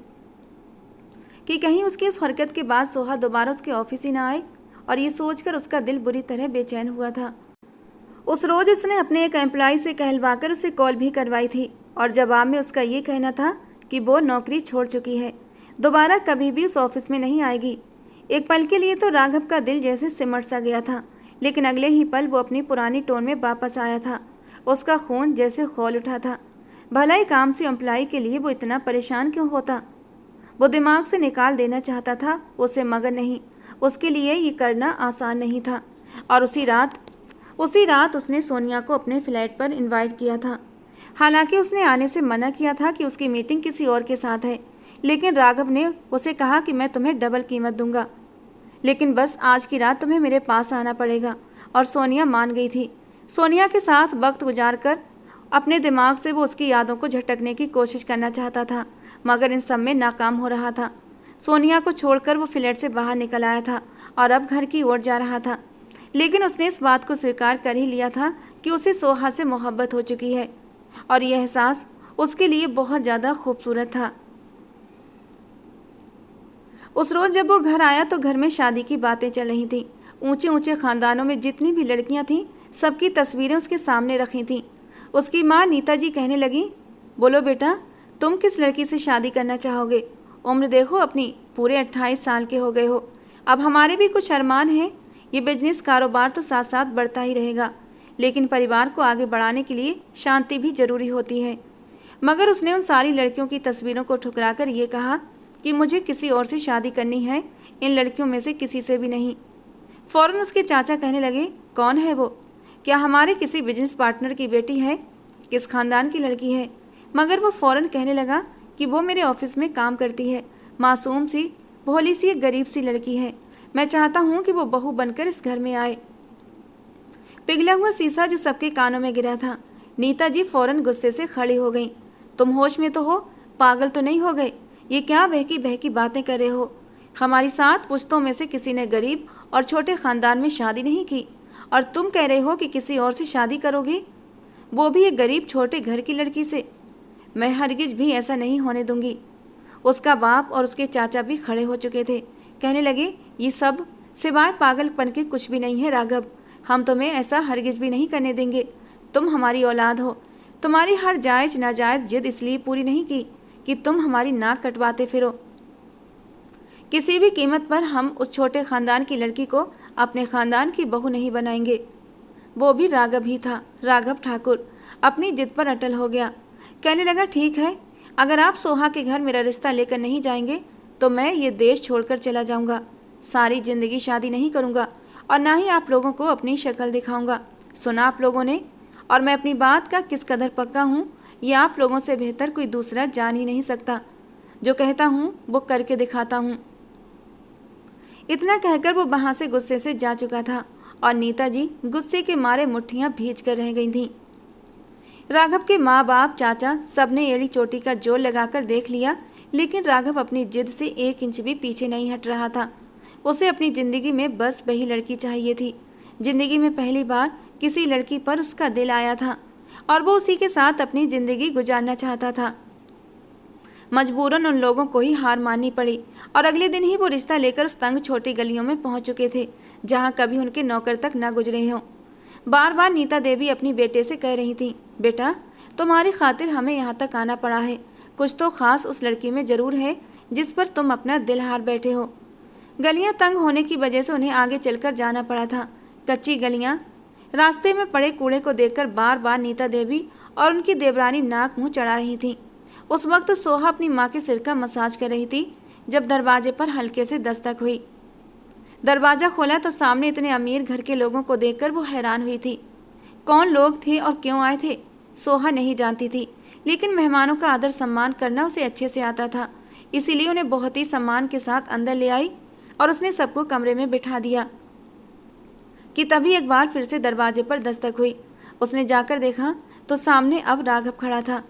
कि कहीं उसकी इस हरकत के बाद सोहा दोबारा उसके ऑफिस ही ना आए, और ये सोचकर उसका दिल बुरी तरह बेचैन हुआ था। उस रोज़ उसने अपने एक एम्प्लॉय से कहलवाकर उसे कॉल भी करवाई थी और जवाब में उसका ये कहना था कि वो नौकरी छोड़ चुकी है, दोबारा कभी भी उस ऑफिस में नहीं आएगी। एक पल के लिए तो राघव का दिल जैसे सिमट सा गया था, लेकिन अगले ही पल वो अपनी पुरानी टोन में वापस आया था। उसका खून जैसे खौल उठा था। भलाई काम से एम्प्लॉय के लिए वो इतना परेशान क्यों होता। वो दिमाग से निकाल देना चाहता था उसे, मगर नहीं, उसके लिए ये करना आसान नहीं था। और उसी रात उसने सोनिया को अपने फ्लैट पर इनवाइट किया था। हालांकि उसने आने से मना किया था कि उसकी मीटिंग किसी और के साथ है, लेकिन राघव ने उसे कहा कि मैं तुम्हें डबल कीमत दूंगा, लेकिन बस आज की रात तुम्हें मेरे पास आना पड़ेगा। और सोनिया मान गई थी। सोनिया के साथ वक्त गुजार कर अपने दिमाग से वो उसकी यादों को झटकने की कोशिश करना चाहता था, मगर इन सब में नाकाम हो रहा था। सोनिया को छोड़कर वो फ्लैट से बाहर निकल आया था और अब घर की ओर जा रहा था। लेकिन उसने इस बात को स्वीकार कर ही लिया था कि उसे सोहा से मोहब्बत हो चुकी है और यह एहसास उसके लिए बहुत ज़्यादा खूबसूरत था। उस रोज़ जब वो घर आया तो घर में शादी की बातें चल रही थीं। ऊंचे ऊंचे ख़ानदानों में जितनी भी लड़कियां थीं सबकी तस्वीरें उसके सामने रखी थीं। उसकी माँ नीता जी कहने लगी, बोलो बेटा, तुम किस लड़की से शादी करना चाहोगे? उम्र देखो अपनी, पूरे 28 साल के हो गए हो। अब हमारे भी कुछ अरमान हैं। ये बिजनेस कारोबार तो साथ साथ बढ़ता ही रहेगा, लेकिन परिवार को आगे बढ़ाने के लिए शांति भी ज़रूरी होती है। मगर उसने उन सारी लड़कियों की तस्वीरों को ठुकराकर ये कहा कि मुझे किसी और से शादी करनी है, इन लड़कियों में से किसी से भी नहीं। फ़ौरन उसके चाचा कहने लगे, कौन है वो? क्या हमारे किसी बिजनेस पार्टनर की बेटी है? किस खानदान की लड़की है? मगर वो फ़ौरन कहने लगा कि वो मेरे ऑफिस में काम करती है, मासूम सी, भोली सी, एक गरीब सी लड़की है। मैं चाहता हूँ कि वो बहू बनकर इस घर में आए। पिघला हुआ शीशा जो सबके कानों में गिरा था। नीता जी फ़ौरन गुस्से से खड़ी हो गई। तुम होश में तो हो? पागल तो नहीं हो गए? ये क्या बहकी बहकी बातें कर रहे हो? हमारी 7 पुश्तों में से किसी ने गरीब और छोटे ख़ानदान में शादी नहीं की, और तुम कह रहे हो कि किसी और से शादी करोगे, वो भी एक गरीब छोटे घर की लड़की से? मैं हरगिज भी ऐसा नहीं होने दूंगी। उसका बाप और उसके चाचा भी खड़े हो चुके थे। कहने लगे, ये सब सिवाय पागलपन के कुछ भी नहीं है राघव। हम तुम्हें ऐसा हरगिज भी नहीं करने देंगे। तुम हमारी औलाद हो। तुम्हारी हर जायज़ नाजायज़ जिद इसलिए पूरी नहीं की कि तुम हमारी नाक कटवाते फिरो। किसी भी कीमत पर हम उस छोटे ख़ानदान की लड़की को अपने ख़ानदान की बहू नहीं बनाएंगे। वो भी राघव ही था, राघव ठाकुर। अपनी जिद पर अटल हो गया। कहने लगा, ठीक है, अगर आप सोहा के घर मेरा रिश्ता लेकर नहीं जाएंगे तो मैं ये देश छोड़कर चला जाऊंगा। सारी ज़िंदगी शादी नहीं करूंगा और ना ही आप लोगों को अपनी शक्ल दिखाऊंगा। सुना आप लोगों ने? और मैं अपनी बात का किस कदर पक्का हूँ ये आप लोगों से बेहतर कोई दूसरा जान ही नहीं सकता। जो कहता हूँ वो करके दिखाता हूँ। इतना कहकर वो वहाँ से गुस्से से जा चुका था और नीता जी गुस्से के मारे मुट्ठियाँ भींच कर रह गई थीं। राघव के माँ बाप, चाचा सबने एड़ी चोटी का जोर लगाकर देख लिया, लेकिन राघव अपनी जिद से 1 इंच भी पीछे नहीं हट रहा था। उसे अपनी ज़िंदगी में बस वही लड़की चाहिए थी। ज़िंदगी में पहली बार किसी लड़की पर उसका दिल आया था और वो उसी के साथ अपनी ज़िंदगी गुजारना चाहता था। मजबूरन उन लोगों को ही हार माननी पड़ी और अगले दिन ही वो रिश्ता लेकर उस तंग छोटी गलियों में पहुंच चुके थे जहां कभी उनके नौकर तक न गुजरे हों। बार बार नीता देवी अपनी बेटे से कह रही थी, बेटा, तुम्हारी खातिर हमें यहाँ तक आना पड़ा है। कुछ तो ख़ास उस लड़की में ज़रूर है जिस पर तुम अपना दिल हार बैठे हो। गलियाँ तंग होने की वजह से उन्हें आगे चलकर जाना पड़ा था। कच्ची गलियाँ, रास्ते में पड़े कूड़े को देखकर बार बार नीता देवी और उनकी देवरानी नाक मुँह चढ़ा रही थीं। उस वक्त सोहा अपनी माँ के सिर का मसाज कर रही थी जब दरवाजे पर हल्के से दस्तक हुई। दरवाज़ा खोला तो सामने इतने अमीर घर के लोगों को देखकर वो हैरान हुई थी। कौन लोग थे और क्यों आए थे सोहा नहीं जानती थी, लेकिन मेहमानों का आदर सम्मान करना उसे अच्छे से आता था। इसीलिए उन्हें बहुत ही सम्मान के साथ अंदर ले आई और उसने सबको कमरे में बिठा दिया कि तभी एक बार फिर से दरवाजे पर दस्तक हुई। उसने जाकर देखा तो सामने अब राघव खड़ा था।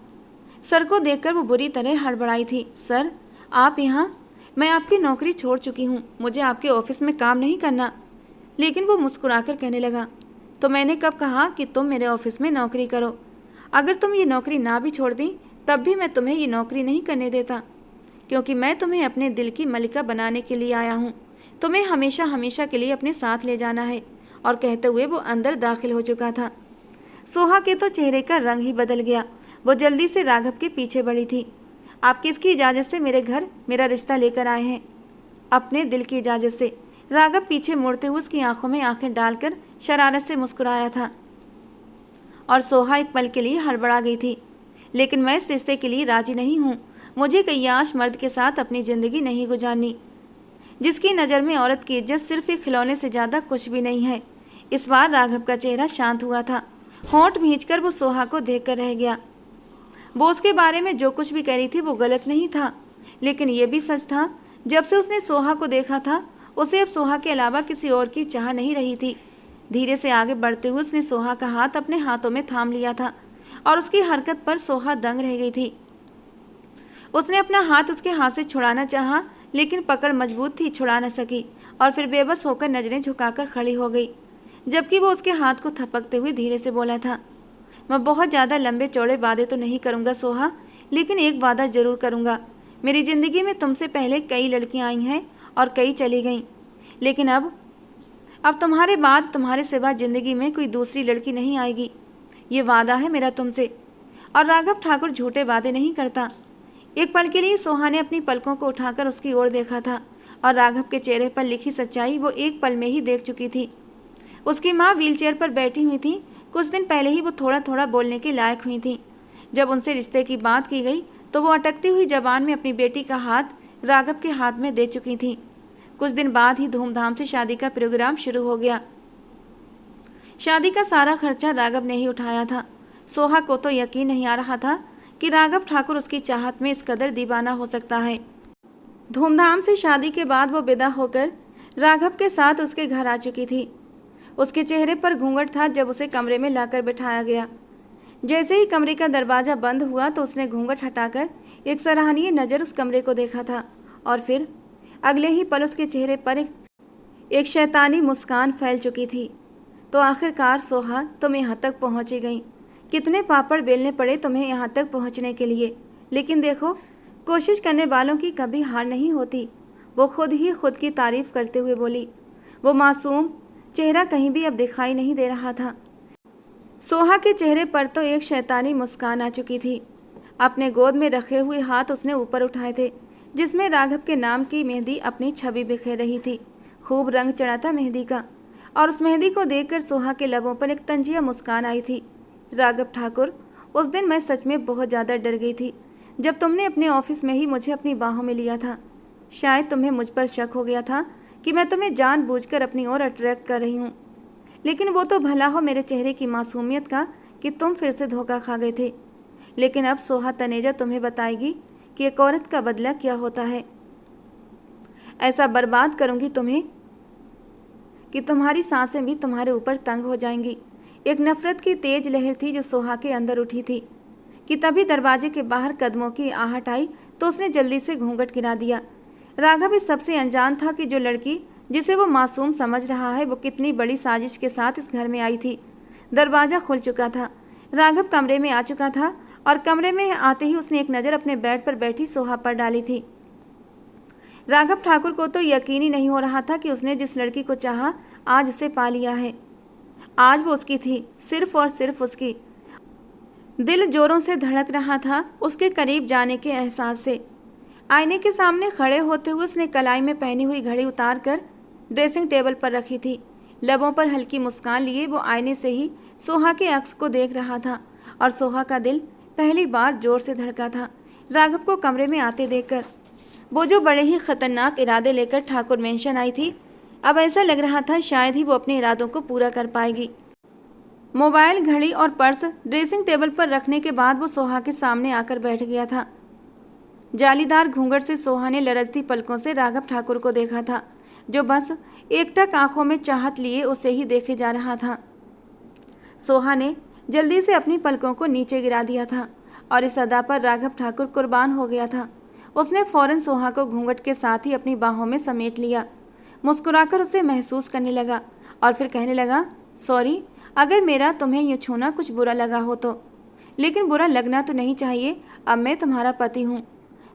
सर को देखकर वो बुरी तरह हड़बड़ाई थी। सर, आप यहाँ? मैं आपकी नौकरी छोड़ चुकी हूँ, मुझे आपके ऑफिस में काम नहीं करना। लेकिन वो मुस्कुराकर कहने लगा, तो मैंने कब कहा कि तुम मेरे ऑफिस में नौकरी करो? अगर तुम ये नौकरी ना भी छोड़ दी तब भी मैं तुम्हें ये नौकरी नहीं करने देता, क्योंकि मैं तुम्हें अपने दिल की मलिका बनाने के लिए आया हूँ। तुम्हें हमेशा हमेशा के लिए अपने साथ ले जाना है। और कहते हुए वो अंदर दाखिल हो चुका था। सोहा के तो चेहरे का रंग ही बदल गया। वो जल्दी से राघव के पीछे बढ़ी थी। आप किसकी इजाज़त से मेरे घर मेरा रिश्ता लेकर आए हैं? अपने दिल की इजाज़त से। राघव पीछे मुड़ते हुए उसकी आंखों में आंखें डालकर शरारत से मुस्कुराया था और सोहा एक पल के लिए हड़बड़ा गई थी। लेकिन मैं इस रिश्ते के लिए राजी नहीं हूँ। मुझे कय्याश मर्द के साथ अपनी ज़िंदगी नहीं गुजारनी, जिसकी नज़र में औरत की इज्जत सिर्फ एक खिलौने से ज़्यादा कुछ भी नहीं है। इस बार राघव का चेहरा शांत हुआ था। होंठ भींचकर वो सोहा को देखकर रह गया। वो उसके बारे में जो कुछ भी कह रही थी वो गलत नहीं था, लेकिन ये भी सच था, जब से उसने सोहा को देखा था उसे अब सोहा के अलावा किसी और की चाह नहीं रही थी। धीरे से आगे बढ़ते हुए उसने सोहा का हाथ अपने हाथों में थाम लिया था और उसकी हरकत पर सोहा दंग रह गई थी। उसने अपना हाथ उसके हाथ से छुड़ाना चाहा लेकिन पकड़ मजबूत थी, छुड़ा न सकी और फिर बेबस होकर नजरें झुकाकर खड़ी हो गई, जबकि वो उसके हाथ को थपकते हुए धीरे से बोला था, मैं बहुत ज़्यादा लंबे चौड़े वादे तो नहीं करूँगा सोहा, लेकिन एक वादा ज़रूर करूँगा। मेरी ज़िंदगी में तुमसे पहले कई लड़कियाँ आई हैं और कई चली गईं, लेकिन अब तुम्हारे बाद तुम्हारे सिवा ज़िंदगी में कोई दूसरी लड़की नहीं आएगी। ये वादा है मेरा तुमसे। और राघव ठाकुर झूठे वादे नहीं करता। एक पल के लिए सोहा ने अपनी पलकों को उठाकर उसकी ओर देखा था और राघव के चेहरे पर लिखी सच्चाई वो एक पल में ही देख चुकी थी। उसकी माँ व्हीलचेयर पर बैठी हुई थी। कुछ दिन पहले ही वो थोड़ा थोड़ा बोलने के लायक हुई थी। जब उनसे रिश्ते की बात की गई तो वो अटकती हुई जबान में अपनी बेटी का हाथ राघव के हाथ में दे चुकी थी। कुछ दिन बाद ही धूमधाम से शादी का प्रोग्राम शुरू हो गया। शादी का सारा खर्चा राघव ने ही उठाया था। सोहा को तो यकीन नहीं आ रहा था कि राघव ठाकुर उसकी चाहत में इस कदर दीवाना हो सकता है। धूमधाम से शादी के बाद वो विदा होकर राघव के साथ उसके घर आ चुकी थी। उसके चेहरे पर घूंघट था जब उसे कमरे में लाकर बिठाया गया। जैसे ही कमरे का दरवाज़ा बंद हुआ तो उसने घूंघट हटाकर एक सराहनीय नज़र उस कमरे को देखा था और फिर अगले ही पल उसके चेहरे पर एक शैतानी मुस्कान फैल चुकी थी। तो आखिरकार सोहा तुम यहाँ तक पहुँची गई। कितने पापड़ बेलने पड़े तुम्हें यहाँ तक पहुँचने के लिए, लेकिन देखो, कोशिश करने वालों की कभी हार नहीं होती। वो खुद ही खुद की तारीफ करते हुए बोली। वो मासूम चेहरा कहीं भी अब दिखाई नहीं दे रहा था। सोहा के चेहरे पर तो एक शैतानी मुस्कान आ चुकी थी। अपने गोद में रखे हुए हाथ उसने ऊपर उठाए थे, जिसमें राघव के नाम की मेहंदी अपनी छवि बिखेर रही थी। खूब रंग चढ़ा था मेहंदी का, और उस मेहंदी को देखकर सोहा के लबों पर एक तंजिया मुस्कान आई थी। राघव ठाकुर, उस दिन मैं सच में बहुत ज़्यादा डर गई थी जब तुमने अपने ऑफिस में ही मुझे अपनी बाहों में लिया था। शायद तुम्हें मुझ पर शक हो गया था कि मैं तुम्हें जानबूझकर अपनी ओर अट्रैक्ट कर रही हूँ, लेकिन वो तो भला हो मेरे चेहरे की मासूमियत का कि तुम फिर से धोखा खा गए थे। लेकिन अब सोहा तनेजा तुम्हें बताएगी कि एक औरत का बदला क्या होता है। ऐसा बर्बाद करूँगी तुम्हें कि तुम्हारी सांसें भी तुम्हारे ऊपर तंग हो जाएंगी। एक नफरत की तेज लहर थी जो सोहा के अंदर उठी थी कि तभी दरवाजे के बाहर कदमों की आहट आई तो उसने जल्दी से घूंघट गिरा दिया। राघव इस सबसे अनजान था कि जो लड़की जिसे वो मासूम समझ रहा है वो कितनी बड़ी साजिश के साथ इस घर में आई थी। दरवाज़ा खुल चुका था। राघव कमरे में आ चुका था और कमरे में आते ही उसने एक नज़र अपने बेड पर बैठी सोहा पर डाली थी। राघव ठाकुर को तो यकीन ही नहीं हो रहा था कि उसने जिस लड़की को चाहा आज उसे पा लिया है। आज वो उसकी थी, सिर्फ और सिर्फ उसकी। दिल जोरों से धड़क रहा था उसके करीब जाने के एहसास से। आईने के सामने खड़े होते हुए उसने कलाई में पहनी हुई घड़ी उतार कर ड्रेसिंग टेबल पर रखी थी। लबों पर हल्की मुस्कान लिए वो आईने से ही सोहा के अक्स को देख रहा था और सोहा का दिल पहली बार जोर से धड़का था राघव को कमरे में आते देखकर। वो जो बड़े ही खतरनाक इरादे लेकर ठाकुर मेंशन आई थी, अब ऐसा लग रहा था शायद ही वो अपने इरादों को पूरा कर पाएगी। मोबाइल, घड़ी और पर्स ड्रेसिंग टेबल पर रखने के बाद वो सोहा के सामने आकर बैठ गया था। जालीदार घूंघट से सोहा ने लरजती पलकों से राघव ठाकुर को देखा था, जो बस एकटक आंखों में चाहत लिए उसे ही देखे जा रहा था। सोहा ने जल्दी से अपनी पलकों को नीचे गिरा दिया था और इस अदा पर राघव ठाकुर कुर्बान हो गया था। उसने फौरन सोहा को घूंघट के साथ ही अपनी बाहों में समेट लिया, मुस्कुराकर उसे महसूस करने लगा और फिर कहने लगा, सॉरी अगर मेरा तुम्हें यूँ छूना कुछ बुरा लगा हो तो, लेकिन बुरा लगना तो नहीं चाहिए। अब मैं तुम्हारा पति हूँ।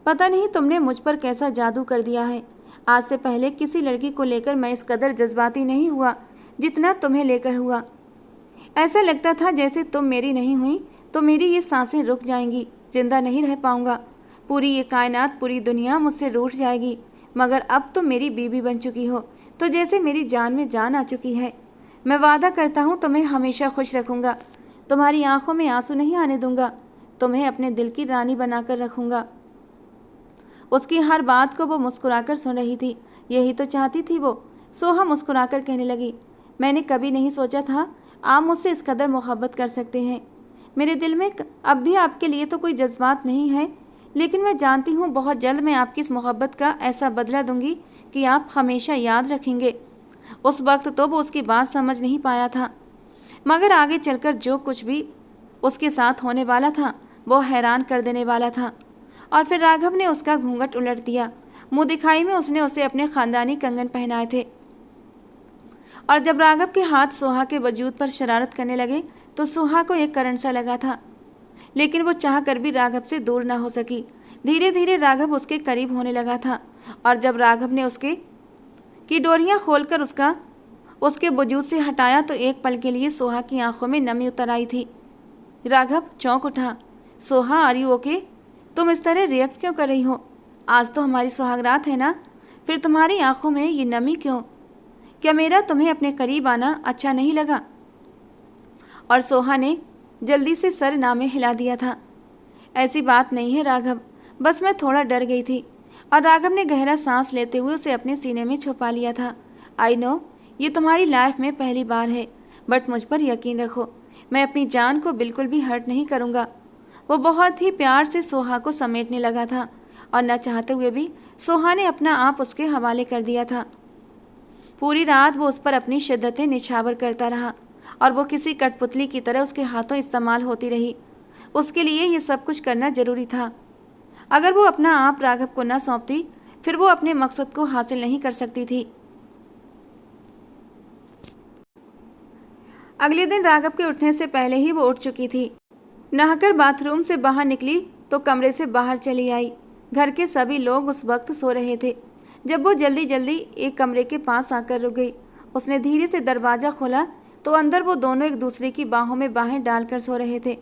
पता नहीं तुमने मुझ पर कैसा जादू कर दिया है। आज से पहले किसी लड़की को लेकर मैं इस कदर जज्बाती नहीं हुआ जितना तुम्हें लेकर हुआ। ऐसा लगता था जैसे तुम मेरी नहीं हुई तो मेरी ये सांसें रुक जाएंगी, जिंदा नहीं रह पाऊंगा। पूरी ये कायनात, पूरी दुनिया मुझसे रूठ जाएगी। मगर अब तुम मेरी बीवी बन चुकी हो तो जैसे मेरी जान में जान आ चुकी है। मैं वादा करता हूँ तुम्हें हमेशा खुश रखूँगा, तुम्हारी आंखों में आंसू नहीं आने दूंगा, तुम्हें अपने दिल की रानी बनाकर रखूँगा। उसकी हर बात को वो मुस्कुराकर सुन रही थी। यही तो चाहती थी वो। सोहा मुस्कुराकर कहने लगी, मैंने कभी नहीं सोचा था आप मुझसे इस कदर मोहब्बत कर सकते हैं। मेरे दिल में अब भी आपके लिए तो कोई जज्बात नहीं है, लेकिन मैं जानती हूँ बहुत जल्द मैं आपकी इस मोहब्बत का ऐसा बदला दूंगी कि आप हमेशा याद रखेंगे। उस वक्त तो वो उसकी बात समझ नहीं पाया था, मगर आगे चलकर जो कुछ भी उसके साथ होने वाला था वो हैरान कर देने वाला था। और फिर राघव ने उसका घूंघट उलट दिया मुंह दिखाई में उसने उसे अपने खानदानी कंगन पहनाए थे। और जब राघव के हाथ सोहा के वजूद पर शरारत करने लगे तो सोहा को एक करंट सा लगा था, लेकिन वो चाह कर भी राघव से दूर ना हो सकी। धीरे धीरे राघव उसके करीब होने लगा था और जब राघव ने उसके की डोरियां खोलकर उसके वजूद से हटाया तो एक पल के लिए सोहा की आंखों में नमी उतर आई थी। राघव चौंक उठा। Soha, are you okay? तुम इस तरह रिएक्ट क्यों कर रही हो? आज तो हमारी सुहागरात है ना, फिर तुम्हारी आंखों में ये नमी क्यों? क्या मेरा तुम्हें अपने करीब आना अच्छा नहीं लगा? और सोहा ने जल्दी से सर ना में हिला दिया था। ऐसी बात नहीं है राघव, बस मैं थोड़ा डर गई थी। और राघव ने गहरा सांस लेते हुए उसे अपने सीने में छुपा लिया था। आई नो, ये तुम्हारी लाइफ में पहली बार है, बट मुझ पर यकीन रखो, मैं अपनी जान को बिल्कुल भी हर्ट नहीं करूँगा। वो बहुत ही प्यार से सोहा को समेटने लगा था और न चाहते हुए भी सोहा ने अपना आप उसके हवाले कर दिया था। पूरी रात वो उस पर अपनी शिद्दतें निछावर करता रहा और वो किसी कठपुतली की तरह उसके हाथों इस्तेमाल होती रही। उसके लिए ये सब कुछ करना जरूरी था। अगर वो अपना आप राघव को न सौंपती फिर वो अपने मकसद को हासिल नहीं कर सकती थी। अगले दिन राघव के उठने से पहले ही वो उठ चुकी थी। नहाकर बाथरूम से बाहर निकली तो कमरे से बाहर चली आई। घर के सभी लोग उस वक्त सो रहे थे। जब वो जल्दी जल्दी एक कमरे के पास आकर रुक गई, उसने धीरे से दरवाज़ा खोला तो अंदर वो दोनों एक दूसरे की बाहों में बाहें डालकर सो रहे थे।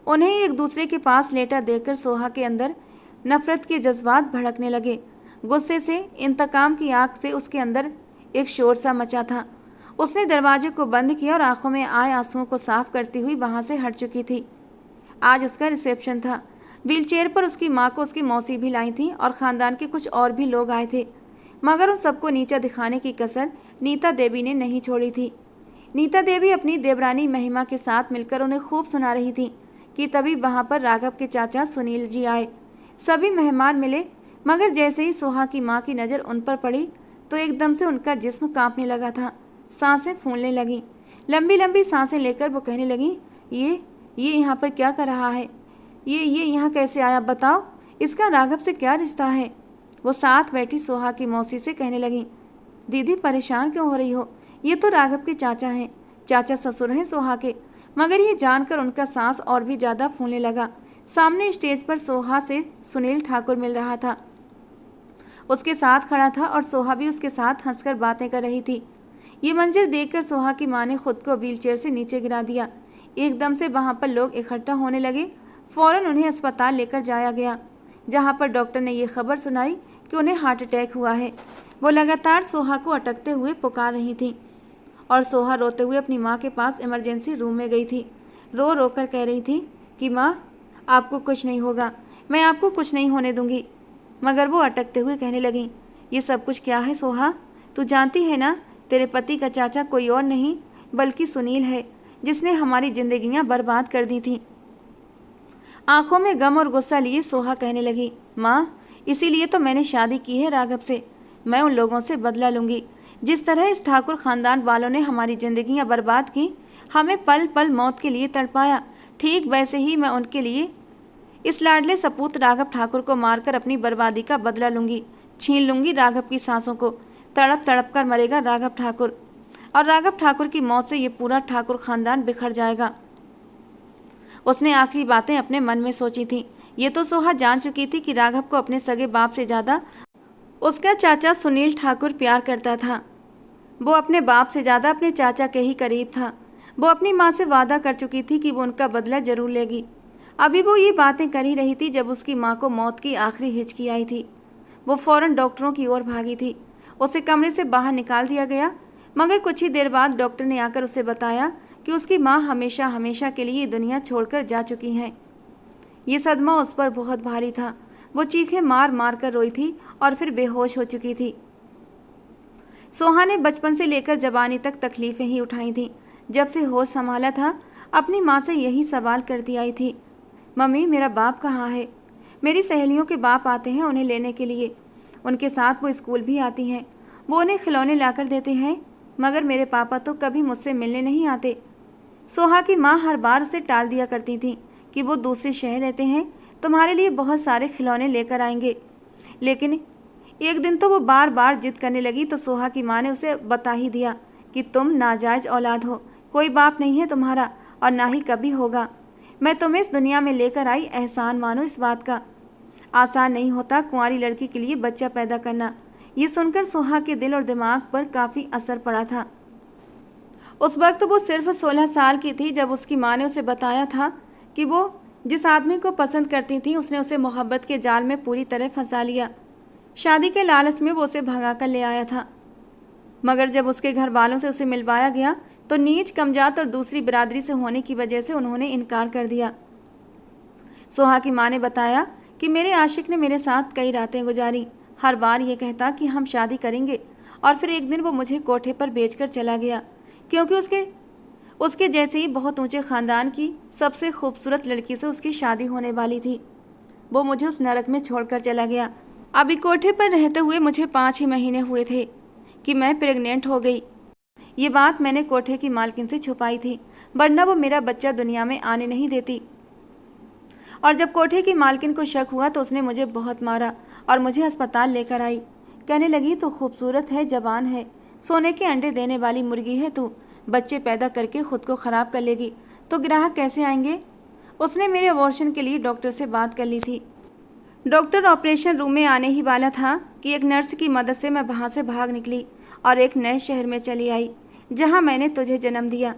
उन्हें एक दूसरे के पास लेटा देखकर सोहा के अंदर नफरत के जज्बात भड़कने लगे। गुस्से से, इंतकाम की आग से उसके अंदर एक शोर सा मचा था। उसने दरवाजे को बंद किया और आंखों में आए आंसुओं को साफ करती हुई वहां से हट चुकी थी। आज उसका रिसेप्शन था। व्हीलचेयर पर उसकी माँ को उसकी मौसी भी लाई थी और ख़ानदान के कुछ और भी लोग आए थे, मगर उन सबको नीचा दिखाने की कसर नीता देवी ने नहीं छोड़ी थी। नीता देवी अपनी देवरानी महिमा के साथ मिलकर उन्हें खूब सुना रही थी कि तभी वहाँ पर राघव के चाचा सुनील जी आए। सभी मेहमान मिले, मगर जैसे ही सोहा की माँ की नज़र उन पर पड़ी तो एकदम से उनका जिस्म कांपने लगा था। सांसें फूलने लगीं। लंबी लंबी सांसें लेकर वो कहने लगी, ये यहाँ पर क्या कर रहा है? ये यहाँ कैसे आया? बताओ, इसका राघव से क्या रिश्ता है? वो साथ बैठी सोहा की मौसी से कहने लगी, दीदी परेशान क्यों हो रही हो? ये तो राघव के चाचा हैं, चाचा ससुर हैं सोहा के। मगर ये जानकर उनका सांस और भी ज़्यादा फूलने लगा। सामने स्टेज पर सोहा से सुनील ठाकुर मिल रहा था, उसके साथ खड़ा था और सोहा भी उसके साथ हंसकर बातें कर रही थी। ये मंजर देखकर सोहा की माँ ने खुद को व्हीलचेयर से नीचे गिरा दिया। एकदम से वहाँ पर लोग इकट्ठा होने लगे। फ़ौरन उन्हें अस्पताल लेकर जाया गया, जहाँ पर डॉक्टर ने ये खबर सुनाई कि उन्हें हार्ट अटैक हुआ है। वो लगातार सोहा को अटकते हुए पुकार रही थी और सोहा रोते हुए अपनी माँ के पास इमरजेंसी रूम में गई थी। रो रो कर कह रही थी कि माँ, आपको कुछ नहीं होगा, मैं आपको कुछ नहीं होने दूंगी। मगर वो अटकते हुए कहने लगी, ये सब कुछ क्या है सोहा? तू जानती है ना, तेरे पति का चाचा कोई और नहीं बल्कि सुनील है, जिसने हमारी जिंदगियां बर्बाद कर दी थी। आंखों में गम और गुस्सा लिए सोहा कहने लगी, माँ, इसीलिए तो मैंने शादी की है राघव से। मैं उन लोगों से बदला लूँगी जिस तरह इस ठाकुर ख़ानदान वालों ने हमारी ज़िंदगियाँ बर्बाद की, हमें पल पल मौत के लिए तड़पाया। ठीक वैसे ही मैं उनके लिए इस लाडले सपूत राघव ठाकुर को मारकर अपनी बर्बादी का बदला लूँगी। छीन लूँगी राघव की सांसों को। तड़प तड़प कर मरेगा राघव ठाकुर, और राघव ठाकुर की मौत से ये पूरा ठाकुर ख़ानदान बिखर जाएगा। उसने आखिरी बातें अपने मन में सोची थी। ये तो सोहा जान चुकी थी कि राघव को अपने सगे बाप से ज़्यादा उसका चाचा सुनील ठाकुर प्यार करता था। वो अपने बाप से ज़्यादा अपने चाचा के ही करीब था। वो अपनी माँ से वादा कर चुकी थी कि वो उनका बदला जरूर लेगी। अभी वो ये बातें कर ही रही थी जब उसकी माँ को मौत की आखिरी हिचकी आई थी। वो फ़ौरन डॉक्टरों की ओर भागी थी। उसे कमरे से बाहर निकाल दिया गया, मगर कुछ ही देर बाद डॉक्टर ने आकर उसे बताया कि उसकी माँ हमेशा हमेशा के लिए दुनिया छोड़कर जा चुकी हैं। ये सदमा उस पर बहुत भारी था। वो चीखें मार मार कर रोई थी और फिर बेहोश हो चुकी थी। सोहा ने बचपन से लेकर जवानी तक तकलीफ़ें ही उठाई थीं। जब से होश संभाला था अपनी माँ से यही सवाल करती आई थी, मम्मी मेरा बाप कहाँ है? मेरी सहेलियों के बाप आते हैं उन्हें लेने के लिए, उनके साथ वो स्कूल भी आती हैं, वो उन्हें खिलौने लाकर देते हैं, मगर मेरे पापा तो कभी मुझसे मिलने नहीं आते। सोहा की माँ हर बार उसे टाल दिया करती थी कि वो दूसरे शहर रहते हैं, तुम्हारे लिए बहुत सारे खिलौने लेकर आएंगे, लेकिन एक दिन तो वो बार बार जिद करने लगी तो सोहा की माँ ने उसे बता ही दिया कि तुम नाजायज औलाद हो, कोई बाप नहीं है तुम्हारा और ना ही कभी होगा। मैं तुम्हें इस दुनिया में लेकर आई, एहसान मानो इस बात का। आसान नहीं होता कुंवारी लड़की के लिए बच्चा पैदा करना। ये सुनकर सोहा के दिल और दिमाग पर काफ़ी असर पड़ा था। उस वक्त वो सिर्फ 16 साल की थी जब उसकी माँ ने उसे बताया था कि वो जिस आदमी को पसंद करती थी उसने उसे मोहब्बत के जाल में पूरी तरह फंसा लिया। शादी के लालच में वो उसे भगा कर ले आया था, मगर जब उसके घर वालों से उसे मिलवाया गया तो नीच, कमजात और दूसरी बिरादरी से होने की वजह से उन्होंने इनकार कर दिया। सोहा की माँ ने बताया कि मेरे आशिक ने मेरे साथ कई रातें गुजारी। हर बार ये कहता कि हम शादी करेंगे और फिर एक दिन वो मुझे कोठे पर बेचकर चला गया, क्योंकि उसके जैसे ही बहुत ऊंचे ख़ानदान की सबसे खूबसूरत लड़की से उसकी शादी होने वाली थी। वो मुझे उस नरक में छोड़कर चला गया। अभी कोठे पर रहते हुए मुझे 5 ही महीने हुए थे कि मैं प्रेग्नेंट हो गई। ये बात मैंने कोठे की मालकिन से छुपाई थी, वरना वो मेरा बच्चा दुनिया में आने नहीं देती। और जब कोठे की मालकिन को शक हुआ तो उसने मुझे बहुत मारा और मुझे अस्पताल लेकर आई। कहने लगी, तो खूबसूरत है, जवान है, सोने के अंडे देने वाली मुर्गी है तू, बच्चे पैदा करके खुद को ख़राब कर लेगी तो ग्राहक कैसे आएंगे। उसने मेरे अबॉर्शन के लिए डॉक्टर से बात कर ली थी। डॉक्टर ऑपरेशन रूम में आने ही वाला था कि एक नर्स की मदद से मैं वहाँ से भाग निकली और एक नए शहर में चली आई जहाँ मैंने तुझे जन्म दिया।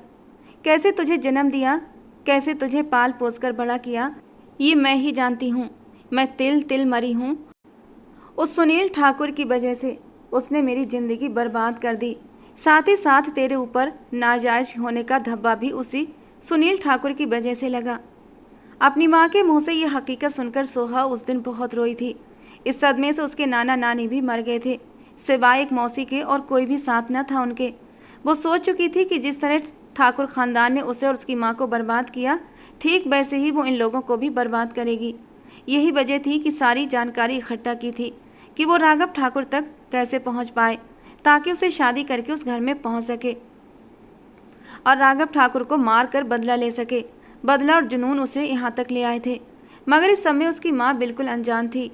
कैसे तुझे जन्म दिया, कैसे तुझे पाल पोस कर बड़ा किया, ये मैं ही जानती हूँ। मैं तिल तिल मरी हूँ उस सुनील ठाकुर की वजह से। उसने मेरी ज़िंदगी बर्बाद कर दी। साथ ही साथ तेरे ऊपर नाजायज होने का धब्बा भी उसी सुनील ठाकुर की वजह से लगा। अपनी माँ के मुंह से ये हकीकत सुनकर सोहा उस दिन बहुत रोई थी। इस सदमे से उसके नाना नानी भी मर गए थे, सिवाय एक मौसी के, और कोई भी साथ न था उनके। वो सोच चुकी थी कि जिस तरह ठाकुर ख़ानदान ने उसे और उसकी माँ को बर्बाद किया, ठीक वैसे ही वो इन लोगों को भी बर्बाद करेगी। यही वजह थी कि सारी जानकारी इकट्ठा की थी कि वो राघव ठाकुर तक कैसे पहुँच पाए ताकि उसे शादी करके उस घर में पहुँच सके और राघव ठाकुर को मार कर बदला ले सके। बदला और जुनून उसे यहाँ तक ले आए थे, मगर इस समय उसकी माँ बिल्कुल अनजान थी।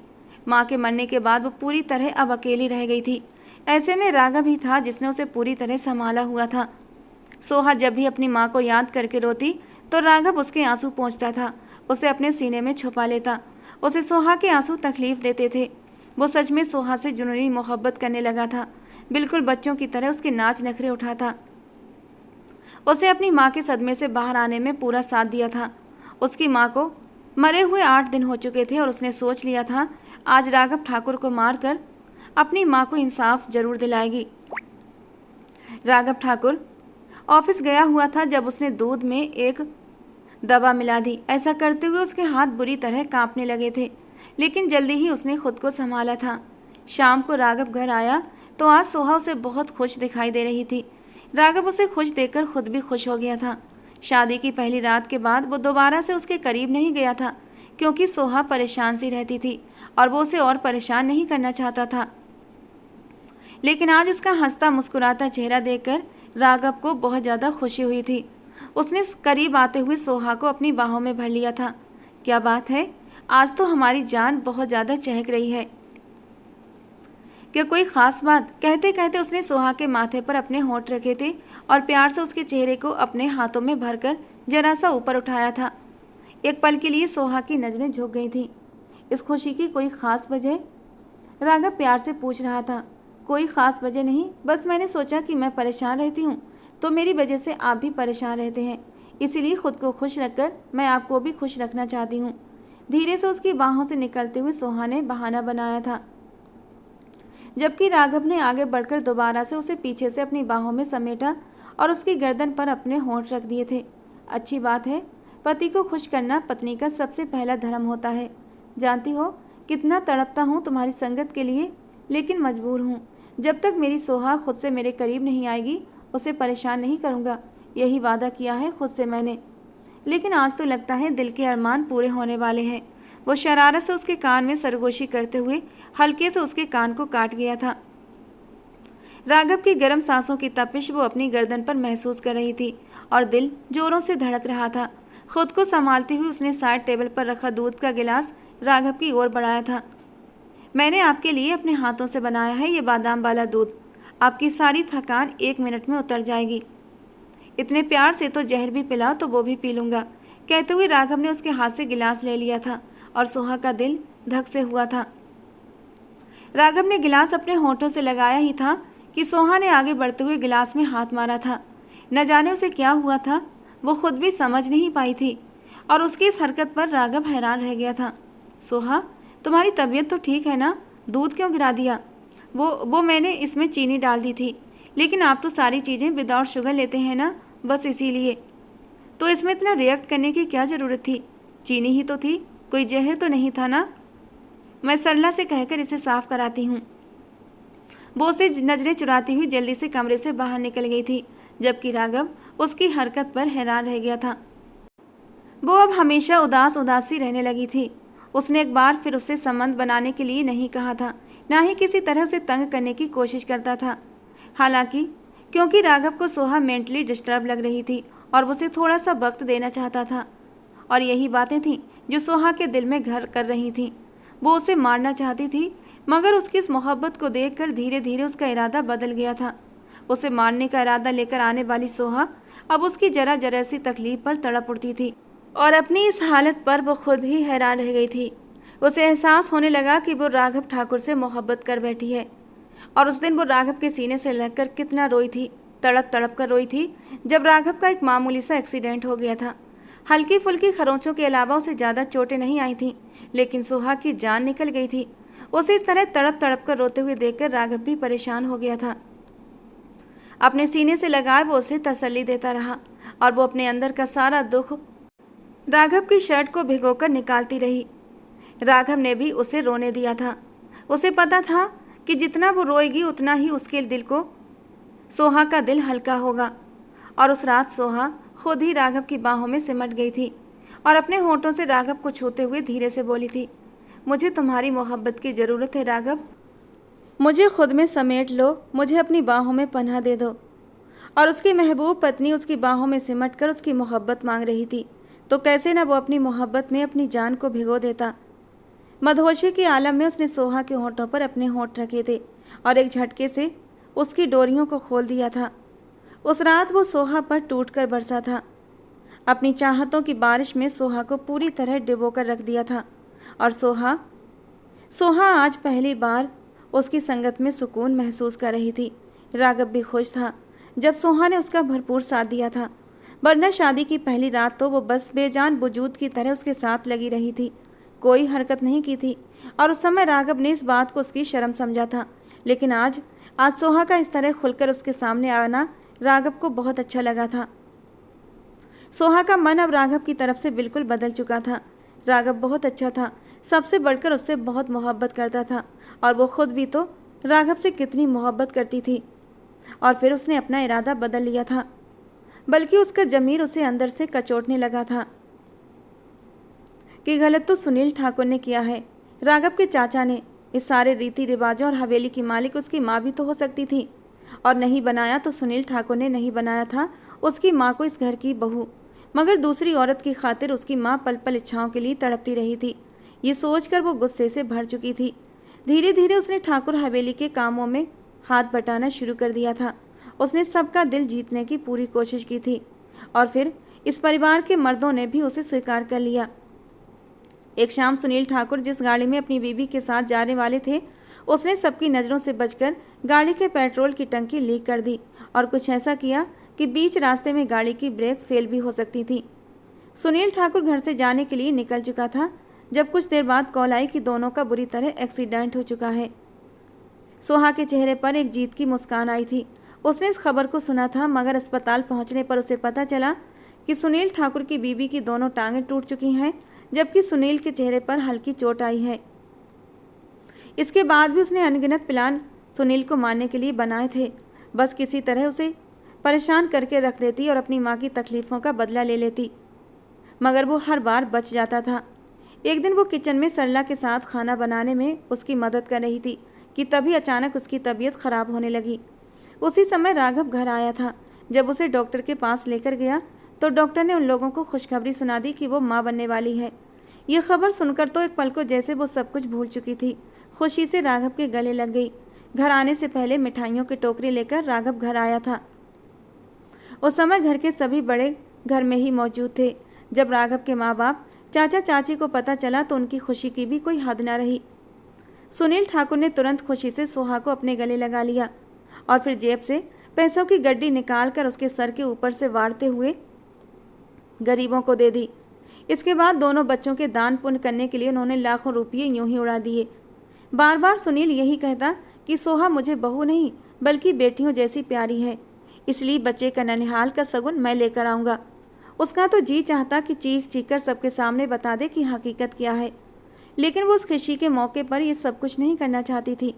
माँ के मरने के बाद वो पूरी तरह अब अकेली रह गई थी। ऐसे में राघव ही था जिसने उसे पूरी तरह संभाला हुआ था। सोहा जब भी अपनी माँ को याद करके रोती तो राघव उसके आंसू पोंछता था, उसे अपने सीने में छुपा लेता। उसे सोहा के आंसू तकलीफ देते थे। वो सच में सोहा से जुनूनी मोहब्बत करने लगा था, बिल्कुल बच्चों की तरह उसके नाच नखरे उठाता। उसे अपनी माँ के सदमे से बाहर आने में पूरा साथ दिया था। उसकी माँ को मरे हुए 8 दिन हो चुके थे और उसने सोच लिया था आज राघव ठाकुर को मारकर अपनी माँ को इंसाफ जरूर दिलाएगी। राघव ठाकुर ऑफिस गया हुआ था जब उसने दूध में एक दवा मिला दी। ऐसा करते हुए उसके हाथ बुरी तरह कांपने लगे थे, लेकिन जल्दी ही उसने खुद को संभाला था। शाम को राघव घर आया तो आज सोहा उसे बहुत खुश दिखाई दे रही थी। राघव उसे खुश देखकर खुद भी खुश हो गया था। शादी की पहली रात के बाद वो दोबारा से उसके करीब नहीं गया था, क्योंकि सोहा परेशान सी रहती थी और वो उसे और परेशान नहीं करना चाहता था। लेकिन आज उसका हंसता मुस्कुराता चेहरा देखकर राघव को बहुत ज़्यादा खुशी हुई थी। उसने करीब आते हुए सोहा को अपनी बाहों में भर लिया था। क्या बात है, आज तो हमारी जान बहुत ज़्यादा चहक रही है। क्या कोई ख़ास बात? कहते कहते उसने सोहा के माथे पर अपने होंठ रखे थे और प्यार से उसके चेहरे को अपने हाथों में भरकर जरा सा ऊपर उठाया था। एक पल के लिए सोहा की नज़रें झुक गई थीं। इस खुशी की कोई ख़ास वजह? राघव प्यार से पूछ रहा था। कोई ख़ास वजह नहीं, बस मैंने सोचा कि मैं परेशान रहती हूँ तो मेरी वजह से आप भी परेशान रहते हैं, इसीलिए खुद को खुश रखकर मैं आपको भी खुश रखना चाहती हूँ। धीरे से उसकी बाहों से निकलते हुए सोहा ने बहाना बनाया था, जबकि राघव ने आगे बढ़कर दोबारा से उसे पीछे से अपनी बाहों में समेटा और उसकी गर्दन पर अपने होंठ रख दिए थे। अच्छी बात है, पति को खुश करना पत्नी का सबसे पहला धर्म होता है। जानती हो कितना तड़पता हूँ तुम्हारी संगत के लिए, लेकिन मजबूर हूँ। जब तक मेरी सोहा खुद से मेरे करीब नहीं आएगी उसे परेशान नहीं करूँगा, यही वादा किया है खुद से मैंने। लेकिन आज तो लगता है दिल के अरमान पूरे होने वाले हैं। वो शरारत से उसके कान में सरगोशी करते हुए हल्के से उसके कान को काट गया था। राघव की गर्म सांसों की तपिश वो अपनी गर्दन पर महसूस कर रही थी और दिल जोरों से धड़क रहा था। खुद को संभालती हुई उसने साइड टेबल पर रखा दूध का गिलास राघव की ओर बढ़ाया था। मैंने आपके लिए अपने हाथों से बनाया है ये बादाम वाला दूध। आपकी सारी थकान 1 मिनट में उतर जाएगी। इतने प्यार से तो जहर भी पिलाओ तो वो भी पी लूँगा। कहते हुए राघव ने उसके हाथ से गिलास ले लिया था और सोहा का दिल धक से हुआ था। राघव ने गिलास अपने होठों से लगाया ही था कि सोहा ने आगे बढ़ते हुए गिलास में हाथ मारा था। न जाने उसे क्या हुआ था, वो खुद भी समझ नहीं पाई थी और उसकी इस हरकत पर राघव हैरान रह गया था। सोहा, तुम्हारी तबीयत तो ठीक है ना? दूध क्यों गिरा दिया? वो मैंने इसमें चीनी डाल दी थी, लेकिन आप तो सारी चीज़ें विदाउट शुगर लेते हैं ना, बस इसीलिए। तो इसमें इतना रिएक्ट करने की क्या ज़रूरत थी? चीनी ही तो थी, कोई जहर तो नहीं था ना? मैं सरला से कहकर इसे साफ कराती हूँ। वो उसे नज़रें चुराती हुई जल्दी से कमरे से बाहर निकल गई थी, जबकि राघव उसकी हरकत पर हैरान रह गया था। वो अब हमेशा उदास उदासी रहने लगी थी। उसने एक बार फिर उससे संबंध बनाने के लिए नहीं कहा था, ना ही किसी तरह उसे तंग करने की कोशिश करता था। हालांकि क्योंकि राघव को सोहा मेंटली डिस्टर्ब लग रही थी और वो उसे थोड़ा सा वक्त देना चाहता था, और यही बातें थीं जो सोहा के दिल में घर कर रही थीं। वो उसे मारना चाहती थी, मगर उसकी इस मोहब्बत को देखकर धीरे धीरे उसका इरादा बदल गया था। उसे मारने का इरादा लेकर आने वाली सोहा अब उसकी जरा जरा सी तकलीफ पर तड़प उठती थी और अपनी इस हालत पर वो खुद ही हैरान रह गई थी। उसे एहसास होने लगा कि वो राघव ठाकुर से मोहब्बत कर बैठी है, और उस दिन वो राघव के सीने से लगकर कितना रोई थी, तड़प तड़प कर रोई थी, जब राघव का एक मामूली सा एक्सीडेंट हो गया था। हल्की फुल्की खरोंचों के अलावा उसे ज़्यादा चोटें नहीं आई थीं, लेकिन सोहा की जान निकल गई थी। उसे इस तरह तड़प तड़प कर रोते हुए देखकर राघव भी परेशान हो गया था। अपने सीने से लगाए वो उसे तसल्ली देता रहा और वो अपने अंदर का सारा दुख राघव की शर्ट को भिगोकर निकालती रही। राघव ने भी उसे रोने दिया था। उसे पता था कि जितना वो रोएगी उतना ही उसके दिल को सोहा का दिल हल्का होगा, और उस रात सोहा खुद ही राघव की बाहों में सिमट गई थी और अपने होठों से राघव को छूते हुए धीरे से बोली थी, मुझे तुम्हारी मोहब्बत की ज़रूरत है राघव, मुझे खुद में समेट लो, मुझे अपनी बाहों में पनाह दे दो। और उसकी महबूब पत्नी उसकी बाहों में सिमट कर उसकी मोहब्बत मांग रही थी, तो कैसे न वो अपनी मोहब्बत में अपनी जान को भिगो देता। मदहोशी के आलम में उसने सोहा के होठों पर अपने होठ रखे थे और एक झटके से उसकी डोरियों को खोल दिया था। उस रात वो सोहा पर टूट कर बरसा था। अपनी चाहतों की बारिश में सोहा को पूरी तरह डुबो कर रख दिया था, और सोहा आज पहली बार उसकी संगत में सुकून महसूस कर रही थी। राघव भी खुश था जब सोहा ने उसका भरपूर साथ दिया था, वरना शादी की पहली रात तो वो बस बेजान वजूद की तरह उसके साथ लगी रही थी, कोई हरकत नहीं की थी। और उस समय राघव ने इस बात को उसकी शर्म समझा था, लेकिन आज सोहा का इस तरह खुलकर उसके सामने आना राघव को बहुत अच्छा लगा था। सोहा का मन अब राघव की तरफ से बिल्कुल बदल चुका था। राघव बहुत अच्छा था, सबसे बढ़कर उससे बहुत मोहब्बत करता था, और वो खुद भी तो राघव से कितनी मोहब्बत करती थी। और फिर उसने अपना इरादा बदल लिया था, बल्कि उसका ज़मीर उसे अंदर से कचोटने लगा था कि गलत तो सुनील ठाकुर ने किया है। राघव के चाचा ने इस सारे रीति रिवाजों और हवेली की मालिक उसकी माँ भी तो हो सकती थी, और नहीं बनाया तो सुनील ठाकुर ने नहीं बनाया था उसकी माँ को इस घर की बहू, मगर दूसरी औरत की खातिर उसकी माँ पल पल इच्छाओं के लिए तड़पती रही थी। ये सोचकर वो गुस्से से भर चुकी थी। धीरे धीरे उसने ठाकुर हवेली के कामों में हाथ बटाना शुरू कर दिया था। उसने सबका दिल जीतने की पूरी कोशिश की थी, और फिर इस परिवार के मर्दों ने भी उसे स्वीकार कर लिया। एक शाम सुनील ठाकुर जिस गाड़ी में अपनी बीवी के साथ जाने वाले थे, उसने सबकी नज़रों से बचकर गाड़ी के पेट्रोल की टंकी लीक कर दी और कुछ ऐसा किया कि बीच रास्ते में गाड़ी की ब्रेक फेल भी हो सकती थी। सुनील ठाकुर घर से जाने के लिए निकल चुका था जब कुछ देर बाद कॉल आई कि दोनों का बुरी तरह एक्सीडेंट हो चुका है। सोहा के चेहरे पर एक जीत की मुस्कान आई थी। उसने इस खबर को सुना था, मगर अस्पताल पहुंचने पर उसे पता चला कि सुनील ठाकुर की बीवी की दोनों टांगें टूट चुकी हैं, जबकि सुनील के चेहरे पर हल्की चोट आई है। इसके बाद भी उसने अनगिनत प्लान सुनील को मारने के लिए बनाए थे, बस किसी तरह उसे परेशान करके रख देती और अपनी माँ की तकलीफ़ों का बदला ले लेती, मगर वो हर बार बच जाता था। एक दिन वो किचन में सरला के साथ खाना बनाने में उसकी मदद कर रही थी कि तभी अचानक उसकी तबीयत ख़राब होने लगी। उसी समय राघव घर आया था। जब उसे डॉक्टर के पास लेकर गया तो डॉक्टर ने उन लोगों को खुशखबरी सुना दी कि वो माँ बनने वाली है। ये खबर सुनकर तो एक पल को जैसे वो सब कुछ भूल चुकी थी, खुशी से राघव के गले लग गई। घर आने से पहले मिठाइयों की टोकरी लेकर राघव घर आया था। उस समय घर के सभी बड़े घर में ही मौजूद थे। जब राघव के माँ बाप, चाचा चाची को पता चला तो उनकी खुशी की भी कोई हद न रही। सुनील ठाकुर ने तुरंत खुशी से सोहा को अपने गले लगा लिया और फिर जेब से पैसों की गड्डी निकालकर उसके सर के ऊपर से वारते हुए गरीबों को दे दी। इसके बाद दोनों बच्चों के दान पुण्य करने के लिए उन्होंने लाखों रुपये यूं ही उड़ा दिए। बार बार सुनील यही कहता कि सोहा मुझे बहू नहीं बल्कि बेटियों जैसी प्यारी है, इसलिए बच्चे का ननिहाल का सगुन मैं लेकर आऊँगा। उसका तो जी चाहता कि चीख चीख कर सबके सामने बता दे कि हकीकत क्या है, लेकिन वो उस खुशी के मौके पर ये सब कुछ नहीं करना चाहती थी।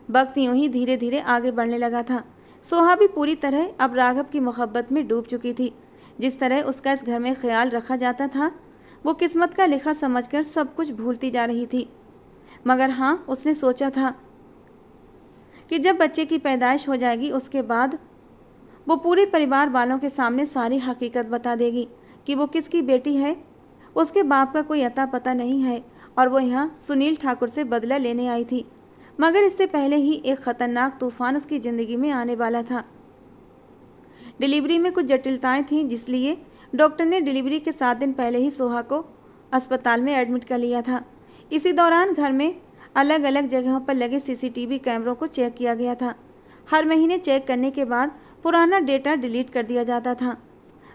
वक्त यूं ही धीरे धीरे आगे बढ़ने लगा था। सोहा भी पूरी तरह अब राघव की मोहब्बत में डूब चुकी थी। जिस तरह उसका इस घर में ख्याल रखा जाता था, वो किस्मत का लिखा समझकर सब कुछ भूलती जा रही थी। मगर हाँ, उसने सोचा था कि जब बच्चे की पैदाइश हो जाएगी उसके बाद वो पूरे परिवार वालों के सामने सारी हकीकत बता देगी कि वो किसकी बेटी है। उसके बाप का कोई अता पता नहीं है और वो यहाँ सुनील ठाकुर से बदला लेने आई थी। मगर इससे पहले ही एक ख़तरनाक तूफान उसकी ज़िंदगी में आने वाला था। डिलीवरी में कुछ जटिलताएं थीं, जिसलिए डॉक्टर ने डिलीवरी के 7 दिन पहले ही सोहा को अस्पताल में एडमिट कर लिया था। इसी दौरान घर में अलग अलग जगहों पर लगे सीसीटीवी कैमरों को चेक किया गया था। हर महीने चेक करने के बाद पुराना डेटा डिलीट कर दिया जाता था,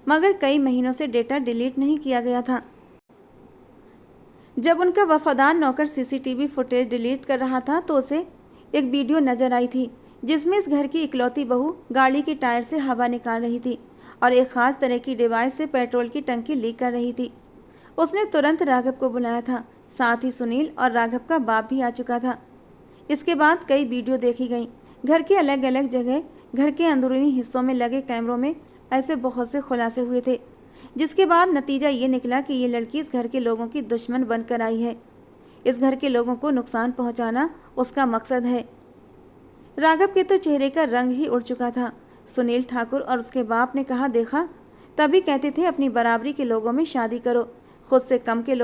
मगर कई महीनों से डेटा डिलीट नहीं किया गया था। जब उनका वफादार नौकर सीसीटीवी फुटेज डिलीट कर रहा था तो उसे एक वीडियो नज़र आई थी, जिसमें इस घर की इकलौती बहू गाड़ी के टायर से हवा निकाल रही थी और एक ख़ास तरह की डिवाइस से पेट्रोल की टंकी लीक कर रही थी। उसने तुरंत राघव को बुलाया था। साथ ही सुनील और राघव का बाप भी आ चुका था। इसके बाद कई वीडियो देखी गई। घर के अलग अलग जगह, घर के अंदरूनी हिस्सों में लगे कैमरों में ऐसे बहुत से खुलासे हुए थे, जिसके बाद नतीजा ये निकला कि ये लड़की इस घर के लोगों की दुश्मन बनकर आई है। इस घर के लोगों को नुकसान पहुंचाना उसका मकसद है। राघव के तो चेहरे का रंग ही उड़ चुका था। सुनील ठाकुर और उसके बाप ने कहा, देखा, तभी कहते थे अपनी बराबरी के लोगों में शादी करो, खुद से कम के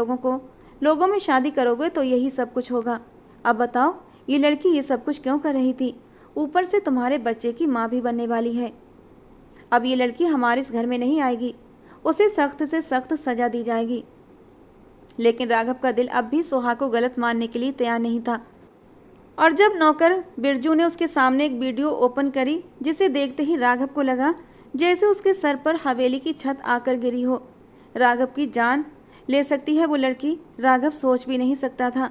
लोगों में शादी करोगे तो यही सब कुछ होगा। अब बताओ, ये लड़की ये सब कुछ क्यों कर रही थी? ऊपर से तुम्हारे बच्चे की माँ भी बनने वाली है। अब ये लड़की हमारे इस घर में नहीं आएगी, उसे सख्त से सख्त सज़ा दी जाएगी। लेकिन राघव का दिल अब भी सोहा को गलत मानने के लिए तैयार नहीं था। और जब नौकर बिरजू ने उसके सामने एक वीडियो ओपन करी, जिसे देखते ही राघव को लगा जैसे उसके सर पर हवेली की छत आकर गिरी हो। राघव की जान ले सकती है वो लड़की, राघव सोच भी नहीं सकता था।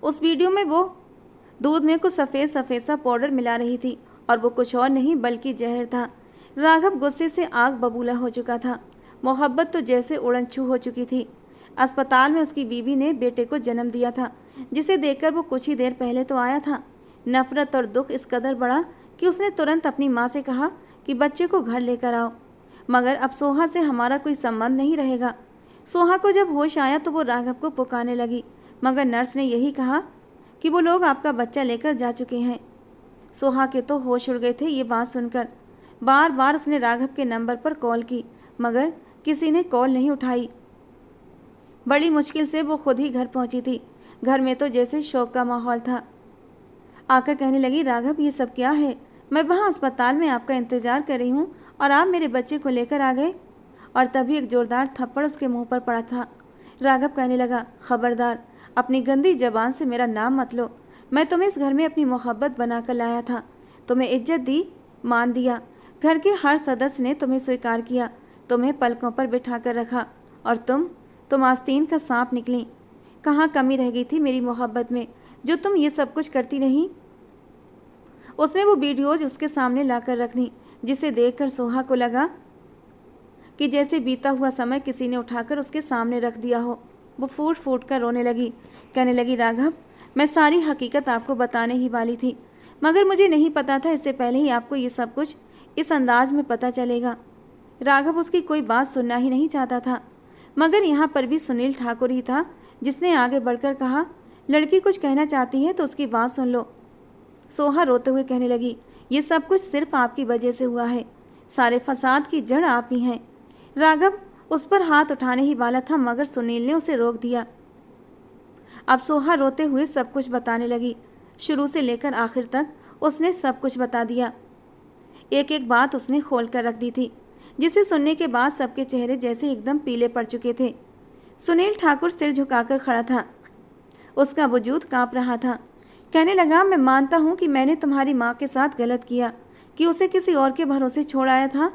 उस वीडियो में वो दूध में कुछ सफ़ेद सफ़ेद सा पाउडर मिला रही थी और वो कुछ और नहीं बल्कि जहर था। राघव गुस्से से आग बबूला हो चुका था। मोहब्बत तो जैसे उड़नछू हो चुकी थी। अस्पताल में उसकी बीवी ने बेटे को जन्म दिया था, जिसे देखकर वो कुछ ही देर पहले तो आया था। नफरत और दुख इस कदर बढ़ा कि उसने तुरंत अपनी माँ से कहा कि बच्चे को घर लेकर आओ, मगर अब सोहा से हमारा कोई संबंध नहीं रहेगा। सोहा को जब होश आया तो वो राघव को पुकारने लगी, मगर नर्स ने यही कहा कि वो लोग आपका बच्चा लेकर जा चुके हैं। सोहा के तो होश उड़ गए थे ये बात सुनकर। बार बार उसने राघव के नंबर पर कॉल की, मगर किसी ने कॉल नहीं उठाई। बड़ी मुश्किल से वो खुद ही घर पहुंची थी। घर में तो जैसे शोक का माहौल था। आकर कहने लगी, राघव, ये सब क्या है? मैं वहाँ अस्पताल में आपका इंतज़ार कर रही हूँ और आप मेरे बच्चे को लेकर आ गए। और तभी एक जोरदार थप्पड़ उसके मुंह पर पड़ा था। राघव कहने लगा, खबरदार, अपनी गंदी जबान से मेरा नाम मत लो। मैं तुम्हें इस घर में अपनी मोहब्बत बनाकर लाया था, तुम्हें इज्जत दी, मान दिया, घर के हर सदस्य ने तुम्हें स्वीकार किया, तुम्हें पलकों पर बिठा कर रखा, और तुम आस्तीन का सांप निकली। कहाँ कमी रह गई थी मेरी मोहब्बत में जो तुम ये सब कुछ करती रही? उसने वो वीडियोज उसके सामने लाकर रख दी, जिसे देखकर सोहा को लगा कि जैसे बीता हुआ समय किसी ने उठाकर उसके सामने रख दिया हो। वो फूट फूट कर रोने लगी, कहने लगी, राघव, मैं सारी हकीकत आपको बताने ही वाली थी, मगर मुझे नहीं पता था इससे पहले ही आपको ये सब कुछ इस अंदाज में पता चलेगा। राघव उसकी कोई बात सुनना ही नहीं चाहता था, मगर यहाँ पर भी सुनील ठाकुर ही था जिसने आगे बढ़कर कहा, लड़की कुछ कहना चाहती है तो उसकी बात सुन लो। सोहा रोते हुए कहने लगी, ये सब कुछ सिर्फ आपकी वजह से हुआ है, सारे फसाद की जड़ आप ही हैं। राघव उस पर हाथ उठाने ही वाला था, मगर सुनील ने उसे रोक दिया। अब सोहा रोते हुए सब कुछ बताने लगी। शुरू से लेकर आखिर तक उसने सब कुछ बता दिया। एक एक बात उसने खोल कर रख दी थी, जिसे सुनने के बाद सबके चेहरे जैसे एकदम पीले पड़ चुके थे। सुनील ठाकुर सिर झुकाकर खड़ा था, उसका वजूद कांप रहा था। कहने लगा, मैं मानता हूँ कि मैंने तुम्हारी माँ के साथ गलत किया, कि उसे किसी और के भरोसे छोड़ आया था,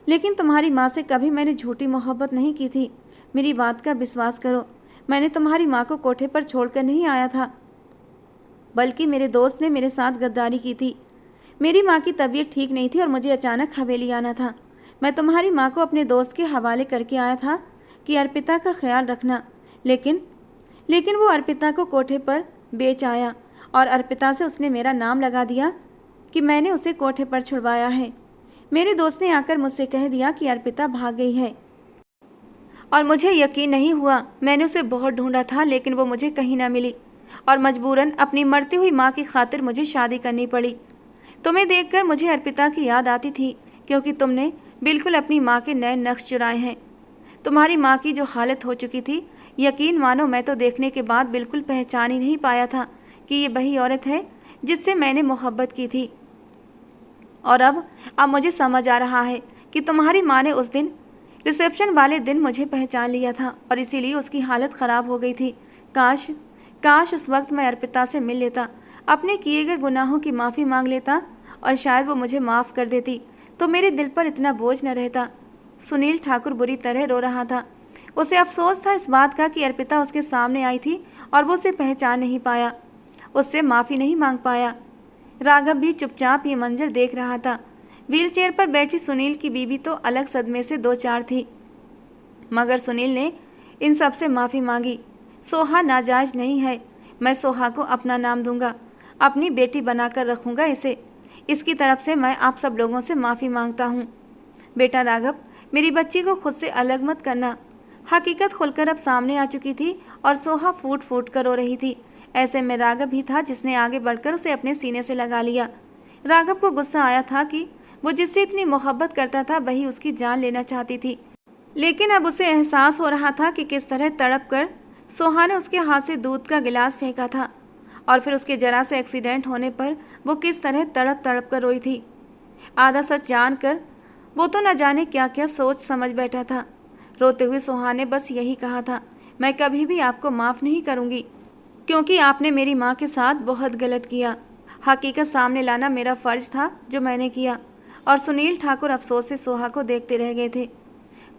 लेकिन तुम्हारी माँ से कभी मैंने झूठी मोहब्बत नहीं की थी। मेरी बात का विश्वास करो, मैंने तुम्हारी माँ को कोठे पर छोड़कर नहीं आया था, बल्कि मेरे दोस्त ने मेरे साथ गद्दारी की थी। मेरी माँ की तबीयत ठीक नहीं थी और मुझे अचानक हवेली आना था। मैं तुम्हारी माँ को अपने दोस्त के हवाले करके आया था कि अर्पिता का ख्याल रखना, लेकिन वो अर्पिता को कोठे पर बेच आया और अर्पिता से उसने मेरा नाम लगा दिया कि मैंने उसे कोठे पर छुड़वाया है। मेरे दोस्त ने आकर मुझसे कह दिया कि अर्पिता भाग गई है और मुझे यकीन नहीं हुआ। मैंने उसे बहुत ढूंढा था, लेकिन वो मुझे कहीं ना मिली और मजबूरन अपनी मरती हुई माँ की खातिर मुझे शादी करनी पड़ी। तुम्हें देखकर मुझे अर्पिता की याद आती थी, क्योंकि तुमने बिल्कुल अपनी माँ के नए नक्श चुराए हैं। तुम्हारी माँ की जो हालत हो चुकी थी, यकीन मानो मैं तो देखने के बाद बिल्कुल पहचान ही नहीं पाया था कि ये वही औरत है जिससे मैंने मोहब्बत की थी। और अब मुझे समझ आ रहा है कि तुम्हारी माँ ने उस दिन रिसेप्शन वाले दिन मुझे पहचान लिया था और इसीलिए उसकी हालत ख़राब हो गई थी। काश उस वक्त मैं अर्पिता से मिल लेता, अपने किए गए गुनाहों की माफ़ी मांग लेता और शायद वो मुझे माफ़ कर देती, तो मेरे दिल पर इतना बोझ न रहता। सुनील ठाकुर बुरी तरह रो रहा था। उसे अफसोस था इस बात का कि अर्पिता उसके सामने आई थी और वो उसे पहचान नहीं पाया, उससे माफ़ी नहीं मांग पाया। राघव भी चुपचाप ये मंजर देख रहा था। व्हीलचेयर पर बैठी सुनील की बीवी तो अलग सदमे से दो चार थी, मगर सुनील ने इन सब से माफ़ी मांगी। सोहा नाजायज नहीं है, मैं सोहा को अपना नाम दूंगा, अपनी बेटी बनाकर रखूंगा इसे। इसकी तरफ से मैं आप सब लोगों से माफ़ी मांगता हूँ। बेटा राघव, मेरी बच्ची को खुद से अलग मत करना। हकीकत खुलकर अब सामने आ चुकी थी और सोहा फूट फूट कर रो रही थी। ऐसे में राघव भी था जिसने आगे बढ़कर उसे अपने सीने से लगा लिया। राघव को गुस्सा आया था कि वो जिससे इतनी मोहब्बत करता था वही उसकी जान लेना चाहती थी, लेकिन अब उसे एहसास हो रहा था कि किस तरह तड़प कर सोहा ने उसके हाथ से दूध का गिलास फेंका था और फिर उसके जरा से एक्सीडेंट होने पर वो किस तरह तड़प तड़प कर रोई थी। आधा सच जानकर वो तो न जाने क्या क्या सोच समझ बैठा था। रोते हुए सोहा ने बस यही कहा था, मैं कभी भी आपको माफ़ नहीं करूँगी, क्योंकि आपने मेरी माँ के साथ बहुत गलत किया। हकीकत सामने लाना मेरा फ़र्ज था जो मैंने किया। और सुनील ठाकुर अफसोस से सोहा को देखते रह गए थे।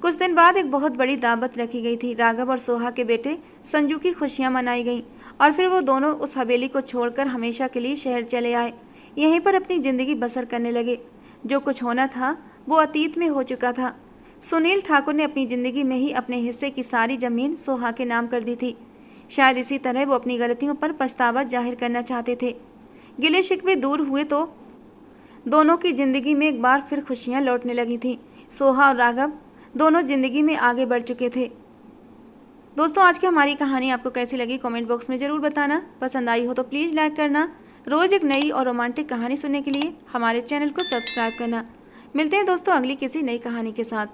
कुछ दिन बाद एक बहुत बड़ी दावत रखी गई थी। राघव और सोहा के बेटे संजू की खुशियाँ मनाई गईं और फिर वो दोनों उस हवेली को छोड़कर हमेशा के लिए शहर चले आए। यहीं पर अपनी ज़िंदगी बसर करने लगे। जो कुछ होना था वो अतीत में हो चुका था। सुनील ठाकुर ने अपनी ज़िंदगी में ही अपने हिस्से की सारी ज़मीन सोहा के नाम कर दी थी। शायद इसी तरह वो अपनी गलतियों पर पछतावा जाहिर करना चाहते थे। गिले शिकवे दूर हुए तो दोनों की ज़िंदगी में एक बार फिर खुशियाँ लौटने लगी थीं। सोहा और राघव दोनों ज़िंदगी में आगे बढ़ चुके थे। दोस्तों, आज की हमारी कहानी आपको कैसी लगी कमेंट बॉक्स में ज़रूर बताना। पसंद आई हो तो प्लीज़ लाइक करना। रोज़ एक नई और रोमांटिक कहानी सुनने के लिए हमारे चैनल को सब्सक्राइब करना। मिलते हैं दोस्तों अगली किसी नई कहानी के साथ।